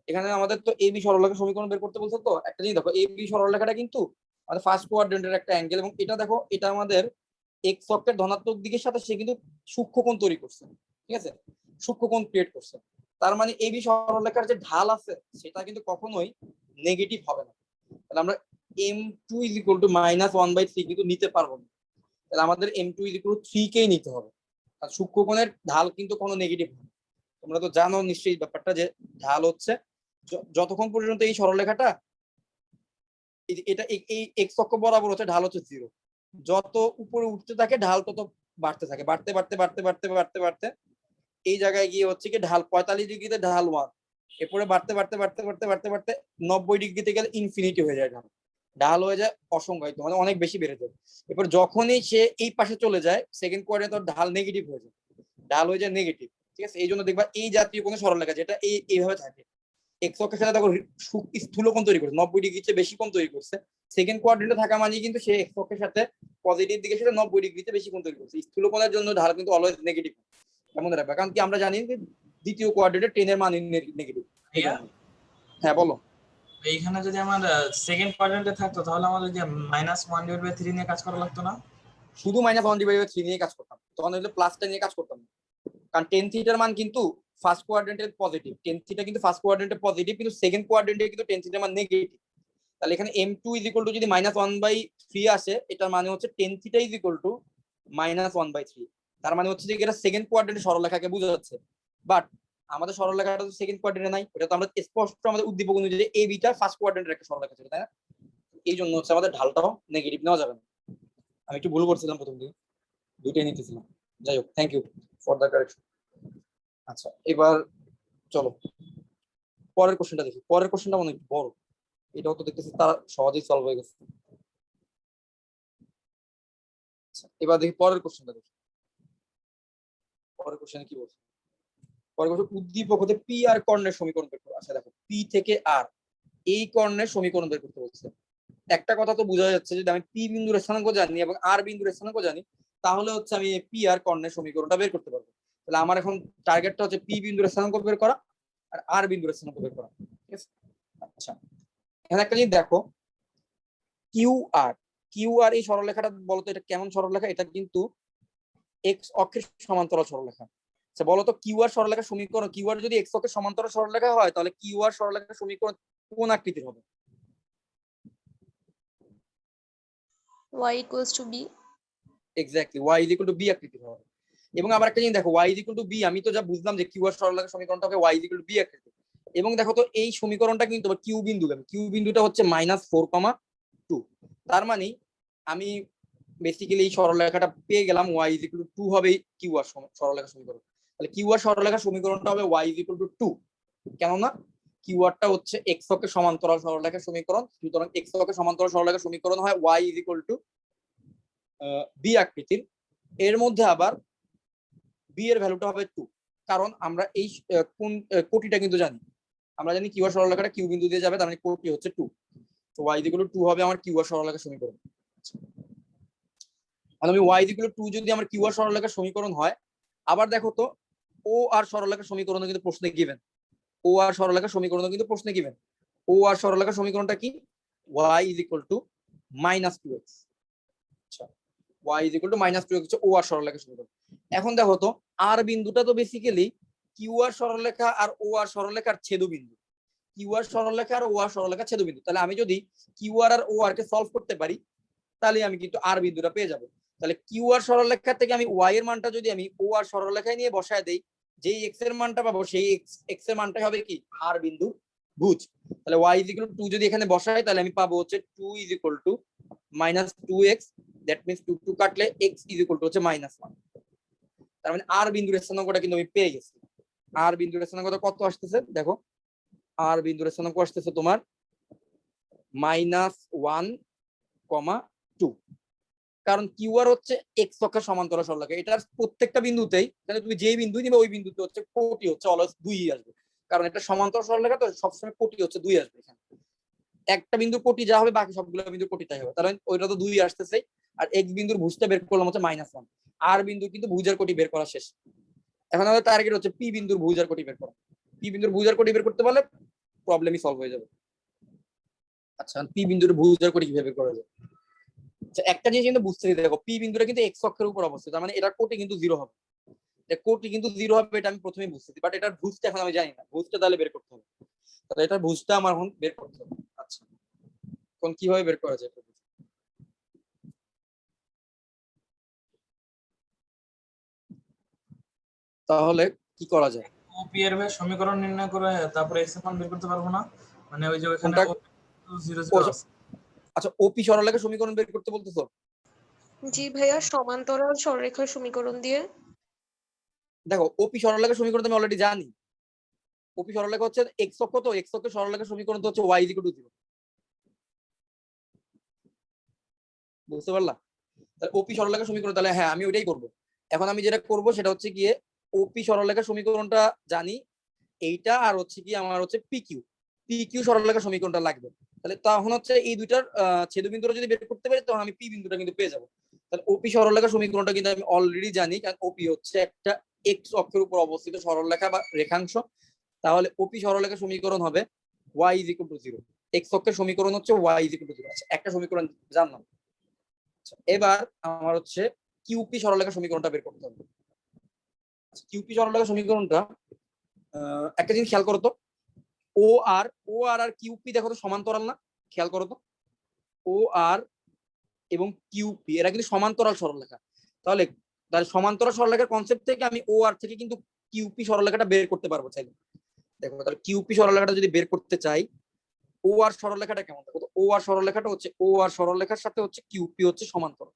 এখানে আমাদের তো এবি সরলরেখা সমীকরণ বের করতে বলছো। তো একটা জিনিস দেখো, এবি সরলরেখাটা কিন্তু আমাদের ফার্স্ট কোয়াড্রেন্টের একটা অ্যাঙ্গেল, এবং এটা দেখো এটা আমাদের এক্স অক্ষের ধনাত্মক দিকের সাথে সে কিন্তু সূক্ষ্মকোণ তৈরি করছে। ঠিক আছে, সূক্ষ্মকোণ ক্রিয়েট করছে। তার মানে এবি সরলরেখার যে ঢাল আছে সেটা কিন্তু কখনোই নেগেটিভ হবে না। তাহলে আমরা m2 ইজ ইকুয়াল টু -1/3 কিন্তু নিতে পারবো না। তাহলে আমাদের m2 ইজ ইকুয়াল টু 3 কেই নিতে হবে। আর সূক্ষ্মকোণের ঢাল কিন্তু কোনো নেগেটিভ না। তোমরা তো জানো নিশ্চয়ই ব্যাপারটা, যে ঢাল হচ্ছে যতক্ষণ পর্যন্ত এই সরলরেখাটা এটা এই এক্স অক্ষ বরাবর হচ্ছে, ঢাল হচ্ছে 0। যত উপরে উঠতে থাকে ঢাল তত বাড়তে থাকে, বাড়তে বাড়তে বাড়তে বাড়তে বাড়তে বাড়তে এই জায়গায় গিয়ে হচ্ছে কি ঢাল 45 ডিগ্রিতে ঢাল 1, এরপরে বাড়তে বাড়তে বাড়তে বাড়তে বাড়তে বাড়তে 90 ডিগ্রিতে গেলে ইনফিনিটি হয়ে যায়, ঢাল হয়ে যায় অসংখ্যায়িত, মানে অনেক বেশি বেড়ে যায়। এরপর যখনই সে এই পাশে চলে যায় সেকেন্ড কোয়াড্রেন্টে ঢাল নেগেটিভ হয়ে যায়, ঢাল হয়ে যায় নেগেটিভ। ঠিক আছে, এই জন্য দেখবা এই জাতীয় কোনো সরলরেখা যেটা এইভাবে থাকে, এক্স অক্ষের সাথে দেখো স্থূলকোণ তৈরি করছে, 90 ডিগ্রির চেয়ে বেশি কোণ তৈরি করছে, সেকেন্ড কোয়াড্রেন্টে থাকা মানে কিন্তু সে এক্স অক্ষের সাথে পজিটিভ দিকের সাথে 90 ডিগ্রিতে বেশি কোণ তৈরি করছে। স্থূলকোণের জন্য ঢাল কিন্তু অলওয়েজ নেগেটিভ এমন রাখবে, কারণ কি আমরা জানি যে দ্বিতীয় কোয়াড্রেন্টে 10 এর মান নেগেটিভ। হ্যাঁ বলো। এইখানে যদি আমার সেকেন্ড কোয়াড্রেন্টে থাকতো তাহলে আমাদের যে -1/3 নিয়ে কাজ করা লাগতো না, শুধু -1/3 নিয়ে কাজ করতাম, তখন হলে প্লাসটা নিয়ে কাজ করতাম, কারণ টেন থিটার মান কিন্তু ফার্স্ট কোয়াড্রেন্টের পজিটিভ, টেন থিটা কিন্তু ফার্স্ট কোয়াড্রেন্টে পজিটিভ, কিন্তু সেকেন্ড কোয়াড্রেন্টে কিন্তু টেন থিটার মান নেগেটিভ। তাহলে এখানে m2 ইজ ইকুয়াল টু যদি -1/3 আসে, এটার মানে হচ্ছে ten theta is equal two -1/3। তার মানে হচ্ছে যে এটা সেকেন্ড কোয়াড্রেন্টের সরলরেখাকে বোঝাচ্ছে। বাট আমাদের সরলরেখাটা তো সেকেন্ড কোয়াড্রেন্টে নাই, এটা তো আমরা স্পষ্ট আমাদের উদ্দীপক অনুযায়ী এই বিটা ফার্স্ট কোয়াড্রেন্টের একটা সরলরেখা ছিল, তাই না? এই জন্য হচ্ছে আমাদের ঢালটাও নেগেটিভ নেওয়া যাবে না। আমি একটু ভুল করছিলাম প্রথম দিকে, দুইটাই নিতেছিলাম। যাই হোক, thank you for the correction. আচ্ছা, এবার চলো পরের কোশ্চেনটা দেখি। পরের কোশ্চেনটা অনেক বড়, এটাও তো দেখতেছি তারা সহজেই সলভ হয়ে গেছে। আচ্ছা, এবার দেখি পরের কোশ্চেনটা দেখি। পরের কোশ্চেনে কি বলছে? পরের কোশ্চেন, উদ্দীপক হতে পি আর কর্ণের সমীকরণ বের করো। আচ্ছা দেখো, পি থেকে আর এই কর্ণের সমীকরণ বের করতে বলছে। একটা কথা তো বোঝা যাচ্ছে, যদি আমি পি বিন্দুর স্থানাঙ্ক জানি এবং আর বিন্দুর স্থানাঙ্ক জানি, তাহলে হচ্ছে আমি পি আর কর্ণের সমীকরণটা বের করতে পারবো। তাহলে আমার এখন টার্গেটটা হচ্ছে পি বিন্দুর স্থানাঙ্ক বের করা আর আর বিন্দুর স্থানাঙ্ক বের করা। ঠিক আছে, আচ্ছা এখানে একটা জিনিস দেখো, কিউ আর এই সরলরেখাটা বলতো এটা কেমন সরলরেখা? এটা কিন্তু এক্স অক্ষের সমান্তরাল সরলরেখা। আচ্ছা বলতো কিউ আর সরলরেখার সমীকরণ, কিউ আর যদি এক্স অক্ষের সমান্তরাল সরলরেখা হয় তাহলে কিউ আর সরলরেখার সমীকরণ কোন আকৃতির হবে? y equals to b। Exactly, y is equal to b আকৃতির হবে। এবং আবার একটা জিনিস দেখো, y is equal to b, আমি তো যা বুঝলাম যে কিউ আর সরলরেখার সমীকরণটা হবে y is equal to b আকৃতির। এবং দেখো তো এই সমীকরণটা কিন্তু কিউ বিন্দুটা হচ্ছে -4,2। তার মানে আমি বেসিক্যালি এই সরলরেখাটা পেয়ে গেলাম, y ইজ ইকুয়াল টু 2 হবে কিউ আর সরলরেখার সমীকরণ। তাহলে কিউ আর সরলরেখার সমীকরণটা হবে y ইজ ইকুয়াল টু 2। কেননা কিউআরটা হচ্ছে এক্স অক্ষের সমান্তরাল সরলরেখার সমীকরণ, সুতরাং এক্স অক্ষের সমান্তরাল সরলরেখার সমীকরণ হয় y is equal to b আকৃতির, এর মধ্যে আবার বি এর ভ্যালুটা হবে 2, কারণ আমরা এই কোন কোটিটা কিন্তু জানি, আমরা জানি কিউআর সরলরেখাটা কিউ বিন্দু দিয়ে যাবে, তার মানে কোটি হচ্ছে 2, তো y ইজ ইকুয়াল টু 2 হবে আমার কিউআর সরলরেখার সমীকরণ। আর আমি y ইজ ইকুয়াল টু 2 যদি আমার কিউআর সরলরেখার সমীকরণ হয়, আবার দেখো তো ও আর সরলরেখার সমীকরণ কিন্তু প্রশ্নে গিভেন, ও আর সরলরেখার সমীকরণ কিন্তু প্রশ্নে গিভেন। ও আর সরলরেখার সমীকরণটা কি? y is equal two -2x। আচ্ছা, y is equal two -2x হচ্ছে ও আর সরলরেখার সমীকরণ। এখন দেখো তো আর বিন্দুটা তো বেসিক্যালি কিউ আর সরলরেখা আর ও আর সরলরেখার ছেদবিন্দু, কিউ আর সরলরেখা আর ও আর সরলরেখার ছেদবিন্দু। তাহলে আমি যদি কিউ আর ও আর কে সলভ করতে পারি, তাহলে আমি কিন্তু আর বিন্দুটা পেয়ে যাব। তাহলে কিউ আর সরলরেখা থেকে আমি y এর মানটা যদি আমি ও আর সরলরেখায় নিয়ে বসায় দেই, যেই x এর মানটা পাবো সেই x এর মানটাই হবে কি আর বিন্দু ভুজ। তাহলে y ইজ ইকুয়াল টু 2 যদি এখানে বসাই, তাহলে আমি পাবো হচ্ছে 2 is equal two -2x, that means 2 2 কাটলে x ইজ ইকুয়াল টু হচ্ছে -1। তার মানে আর বিন্দুর স্থানাঙ্কটা কিন্তু আমি পেয়ে গেছি। আর বিন্দুর স্থানাঙ্কটা কত আসতেছে দেখো, আর বিন্দুর স্থানাঙ্ক আসতেছে তোমার -1,2, কারণ কিউআর হচ্ছে এক্স অক্ষের সমান্তরাল সরলরেখা, এটার প্রত্যেকটা বিন্দুতেই তাহলে তুমি যেই বিন্দু নিবে ওই বিন্দুতে হচ্ছে কোটি হচ্ছে অলওয়েজ 2 আসবে, কারণ এটা সমান্তরাল সরলরেখা তো সবসময় কোটি হচ্ছে 2 আসবে। এখানে একটা বিন্দুর কোটি যা হবে বাকি সবগুলো বিন্দুর কোটি তাই হবে, তাহলে ওইটা তো 2 আসতেছে। আর এক্স বিন্দুর ভুজটা বের করলাম হচ্ছে -1, আর বিন্দু কিন্তু ভুজের কোটি বের করা শেষ। এখন আমাদের টার্গেট হচ্ছে পি বিন্দুর ভুজের কোটি বের করা। পি বিন্দুর ভুজের কোটি বের করতে পারলে প্রবলেমই সলভ হয়ে যাবে। আচ্ছা, পি বিন্দুর ভুজের কোটি কিভাবে বের করা যায়? একটা জিনিস কিন্তু বুঝতে হবে, দেখো পি বিন্দুটা কিন্তু এক্স অক্ষের উপর অবস্থিত, তার মানে এটার কোটি কিন্তু 0 হবে, কোটি কিন্তু 0 হবে, এটা আমি প্রথমেই বুঝতেছি, বাট এটার ভুজটা এখন আমি জানি না, ভুজটা তাহলে বের করতে হবে। তাহলে এটার ভুজটা আমার এখন বের করতে হবে। আচ্ছা, এখন কিভাবে বের করা যায়? তাহলে কি করা যায়? ওপি এর ভাই সমীকরণ নির্ণয় করে তারপরে এক্স এর মান বের করতে পারবো না, মানে ওই যে ওখানে কোনটা? 0 0 আছে। আচ্ছা, ওপি সরলরেখার সমীকরণ বের করতে বলতেছো? জি ভাইয়া, সমান্তরাল সরলরেখার সমীকরণ দিয়ে। দেখো ওপি সরলরেখার সমীকরণ তো আমি অলরেডি জানি। ওপি সরলরেখা হচ্ছে এক্স অক্ষ, তো এক্স অক্ষের সরলরেখার সমীকরণ তো হচ্ছে y ইজ ইকুয়াল টু 0। বুঝতে পারলা? তাহলে ওপি সরলরেখার সমীকরণ, তাহলে হ্যাঁ আমি ওইটাই করব। এখন আমি যেটা করব সেটা হচ্ছে গিয়ে ওপি সরলরেখার সমীকরণটা জানি, এইটা আর হচ্ছে কি আমার হচ্ছে পিকিউ সরলরেখার সমীকরণটা লাগবে। তাহলে তখন হচ্ছে এই দুইটার ছেদবিন্দুটা যদি বের করতে পারি, তখন আমি পি বিন্দুটা কিন্তু পেয়ে যাবো। তাহলে ওপি সরলরেখার সমীকরণটা কিন্তু আমি অলরেডি জানি, কারণ ওপি হচ্ছে একটা এক্স অক্ষের উপর অবস্থিত সরলরেখা বা রেখাংশ। তাহলে ওপি সরলরেখার সমীকরণ হবে y is equal two 0। X অক্ষের সমীকরণ হচ্ছে y ইজ ইকুয়াল টু 0। আচ্ছা, একটা সমীকরণ জানলাম। আচ্ছা, এবার আমার হচ্ছে কিউপি সরলরেখার সমীকরণটা বের করতে হবে। কিউপি সরলরেখার সমীকরণটা একটা জিনিস খেয়াল করো তো, ও আর আর কিউপি দেখো তো সমান্তরাল না? খেয়াল করো তো, ও আর এবং কিউপি এরা কিন্তু সমান্তরাল সরলরেখা। তাহলে সমান্তরাল সরলরেখার কনসেপ্ট থেকে আমি ও আর থেকে কিন্তু কিউপি সরলরেখাটা বের করতে পারবো চাইলে। দেখো তাহলে কিউপি সরলরেখাটা যদি বের করতে চাই, ও আর সরলরেখাটা কেমন? দেখো তো, ও আর সরলরেখাটা হচ্ছে ও আর সরলরেখার সাথে হচ্ছে কিউপি হচ্ছে সমান্তরাল।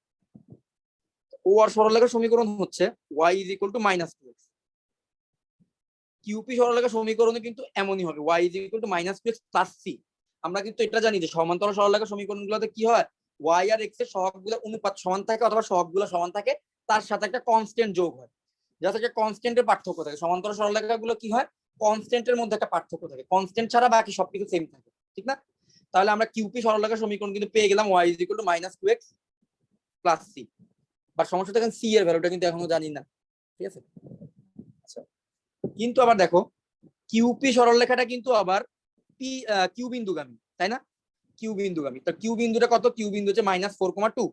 ও আর সরলরেখার সমীকরণ হচ্ছে y is equal two -2x। QP সরলরেখার সমীকরণে কিন্তু এমনই হবে, y is equal two -2x plus c। আমরা কিন্তু এটা জানি যে সমান্তরাল সরলরেখার সমীকরণগুলোতে কি হয়, y আর x এর সহগগুলো অনুপাত সমান থাকে অথবা সহগগুলো সমান থাকে, তার সাথে একটা কনস্ট্যান্ট যোগ হয়, যাতে একটা কনস্ট্যান্টের পার্থক্য থাকে। সমান্তরাল সরলরেখাগুলো কি হয়, কনস্ট্যান্টের মধ্যে একটা পার্থক্য থাকে, কনস্ট্যান্ট ছাড়া বাকি সবকিছু সেম থাকে, ঠিক না? তাহলে আমরা কিউপি সরলরেখার সমীকরণ কিন্তু পেয়ে গেলাম y is equal two -2x plus c। But সমস্যা দেখেন c এর ভ্যালুটা কিন্তু এখনো জানি না, ঠিক আছে? আচ্ছা, কিন্তু আবার দেখো কিউপি সরলরেখাটা কিন্তু আবার পি কিউ বিন্দুগামী, তাই না? কিউ বিন্দুগামী, তো কিউ বিন্দুটা কত? কিউ বিন্দু হচ্ছে -4,2।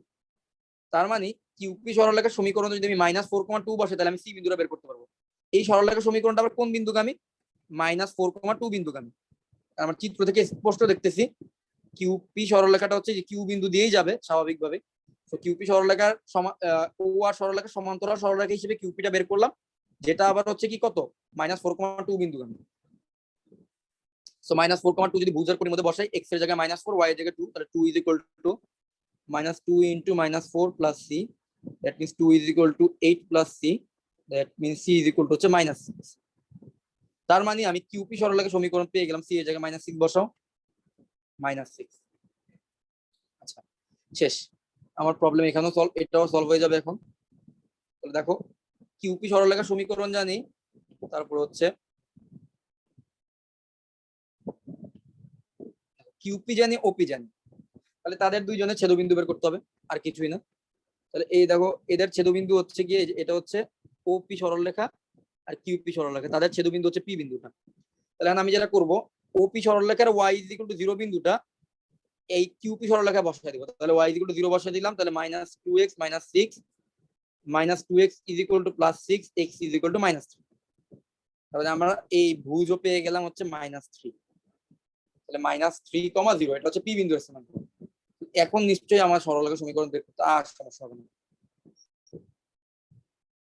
তার মানে কিউপি সরলরেখার সমীকরণ যদি আমি -4,2 বসে, তাহলে আমি সি বিন্দুটা বের করতে পারবো। এই সরলরেখার সমীকরণটা আবার কোন বিন্দুগামী? -4,2 বিন্দুগামী। আমার চিত্র থেকে স্পষ্ট দেখতেছি কিউপি সরলরেখাটা হচ্ছে যে কিউ বিন্দু দিয়েই যাবে স্বাভাবিকভাবে। তো কিউপি সরলরেখার ও আর সরলরেখার সমান্তরাল সরলরেখা হিসেবে কিউপিটা বের করলাম, যেটা আবার হচ্ছে কি কত? -4,2 বিন্দুগামী। সো -4,2 যদি ভুজের কোণের মধ্যে বসাই, x এর জায়গায় -4, y এর জায়গায় 2, তাহলে 2 is equal to -2 into -4 plus c, that means 2 is equal two 8 plus c, that means c is equal to হচ্ছে -6। তার মানে আমি কিউপি সরলরেখা সমীকরণ পেয়ে গেলাম। সি এর জায়গায় -6 বসাও, -6। আচ্ছা, শেষ। আমার প্রবলেম এখানেও সলভ, এটাও সলভ হয়ে যাবে এখন। তাহলে দেখো কিউপি সরলরেখা সমীকরণ জানি, তারপর হচ্ছে কিউপি জানি, ওপি জানি, তাহলে তাদের দুইজনের ছেদবিন্দু বের করতে হবে, আর কিছুই না। তাহলে এই দেখো এদের ছেদবিন্দু হচ্ছে গিয়ে এটা হচ্ছে ওপি সরলরেখা আর কিউপি সরলরেখা, তাদের ছেদবিন্দু হচ্ছে পি বিন্দুটা। তাহলে আমি যেটা করব, ওপি সরলরেখার y = 0 বিন্দুটা এই কিউপি সরলরেখা বসায় দিব। তাহলে y = 0 বসায় দিলাম, তাহলে -2x - 6 -2x = +6 x -3। তাহলে আমরা এই ভুজও পেয়ে গেলাম হচ্ছে -3। তাহলে -3, 0 এটা হচ্ছে পি বিন্দুর স্থান। এখন নিশ্চয়ই আমার সরলরেখা সমীকরণ বের করতে আর সমস্যা হবে না।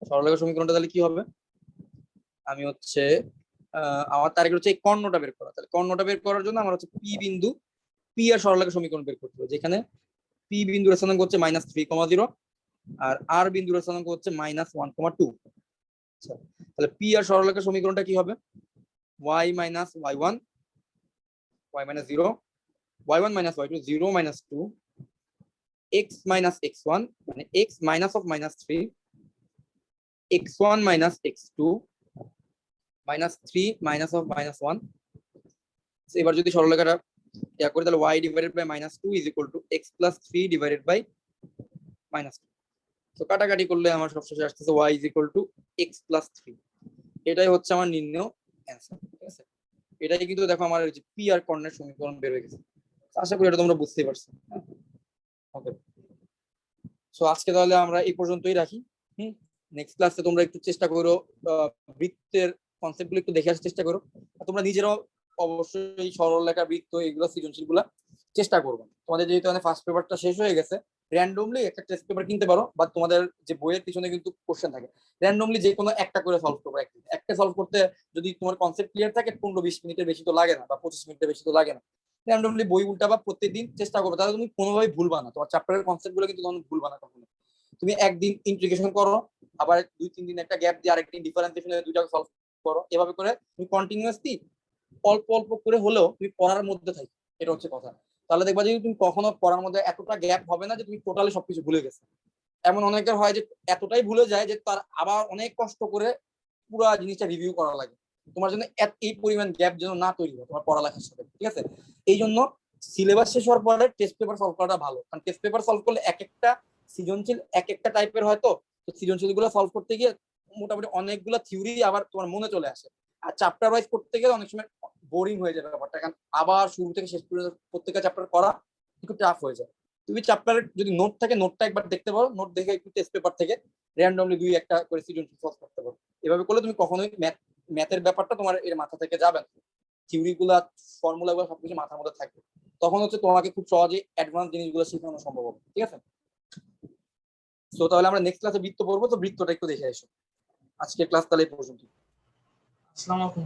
সরলরেখা সমীকরণটা তাহলে কি হবে, আমি হচ্ছে আমার টার্গেট হচ্ছে এই কর্ণটা বের করা। তাহলে কর্ণটা বের করার জন্য আমার হচ্ছে পি বিন্দু, পি আর সরলরেখা সমীকরণ বের করতে হবে, যেখানে পি বিন্দুর স্থানাঙ্ক হচ্ছে -3, 0 আর আর বিন্দুর স্থানাঙ্ক হচ্ছে -1, 2। আচ্ছা, তাহলে পি আর সরলরেখা সমীকরণটা কি হবে, y - y1 y - 0 y1 - y2 0 - 2 x - x1 মানে x -3 x1 - x2 -3 -1। এবার যদি সরলরেখাটা ইয়া করি, তাহলে y / -2 = x + 3 / -2। তো কাটাকাটি করলে আমার সবশেষে আসতেছে y = x + 3। এটাই হচ্ছে আমার নির্ণয় অ্যান্সার। ঠিক আছে, এটাই কিন্তু দেখো আমার পি আর কর্ণের সমীকরণ বের হয়ে গেছে। আশা করি এটা তোমরা বুঝতেই পারছো। ওকে, সো আজকে তাহলে আমরা এই পর্যন্তই রাখি। নেক্সট ক্লাসে তোমরা একটু চেষ্টা করো বৃত্তের কনসেপ্টগুলো একটু দেখে আসার চেষ্টা করো। তোমরা নিজেরাও অবশ্যই সরলরেখা, বৃত্ত, এগুলো সৃজনশীলগুলো চেষ্টা করবে। তোমাদের যেহেতু ফার্স্ট পেপারটা শেষ হয়ে গেছে, র্যান্ডমলি একটা টেস্ট পেপার কিনতে পারো, বা তোমাদের যে বইয়ের পিছনে কিন্তু কোশ্চেন থাকে, র্যান্ডমলি যে কোনো একটা করে সলভ করবে। একটা সলভ করতে যদি তোমার কনসেপ্ট ক্লিয়ার থাকে 15-20 মিনিটের বেশি তো লাগে না, বা 25 মিনিটের বেশি তো লাগে না। র্যান্ডমলি বই উল্টাবা, প্রত্যেকদিন চেষ্টা করবে, তাহলে তুমি কোনোভাবেই ভুলবা না। তোমার চ্যাপ্টারের কনসেপ্টগুলো কিন্তু তুমি ভুলবা না কখনো। তুমি একদিন ইন্টিগ্রেশন করো, আবার 2-3 দিন একটা গ্যাপ দিয়ে আরেকদিন ডিফারেন্সিয়েশনের দুইটা সলভ করো, এভাবে করে তুমি কন্টিনিউয়াসলি অল্প অল্প করে হলেও তুমি পড়ার মধ্যে থাকি। এটা হচ্ছে কথা। তাহলে দেখবা যে তুমি কখনো পড়ার মধ্যে এতটা গ্যাপ হবে না যে তুমি টোটালি সবকিছু ভুলে গেছো। এমন অনেকের হয় যে এতটাই ভুলে যায় যে তার আবার অনেক কষ্ট করে পুরো জিনিসটা রিভিউ করা লাগে। তোমার জন্য এই পরিমাণ গ্যাপ যেন না তৈরি হয় তোমার পড়ালেখার সাথে। ঠিক আছে, এই জন্য সিলেবাস শেষ হওয়ার পরে টেস্ট পেপার সলভ করাটা ভালো, কারণ টেস্ট পেপার সলভ করলে এক একটা সৃজনশীল এক একটা টাইপের হয়তো, তো সৃজনশীল গুলো সলভ করতে গিয়ে মোটামুটি অনেকগুলো থিওরি আবার তোমার মনে চলে আসে। আর চ্যাপ্টার ওয়াইজ করতে গেলে অনেক সময় বোরিং হয়ে যাবে ব্যাপারটা, কারণ আবার শুরু থেকে শেষ পর্যন্ত প্রত্যেকটা চ্যাপ্টার করা একটু টাফ হয়ে যায়। তুমি চ্যাপ্টারের যদি নোট থাকে নোটটা একবার দেখতে পারো, নোট দেখে একটু টেস্ট পেপার থেকে র্যান্ডমলি 2-1টা করে সৃজনশীল সলভ করতে পারো। এভাবে করলে তুমি কখনোই ম্যাথের ব্যাপারটা তোমার এর মাথা থেকে যাবে না, থিওরি গুলা, ফর্মুলা গুলো সবকিছু মাথার মধ্যে থাকবে। তখন হচ্ছে তোমাকে খুব সহজে অ্যাডভান্স জিনিসগুলো শেখানো সম্ভব হবে। ঠিক আছে, তো তাহলে আমরা নেক্সট ক্লাসে বৃত্ত পড়বো, তো বৃত্তটা একটু দেখে এসো। আজকের ক্লাস তাহলে এই পর্যন্ত। আসসালামু আলাইকুম।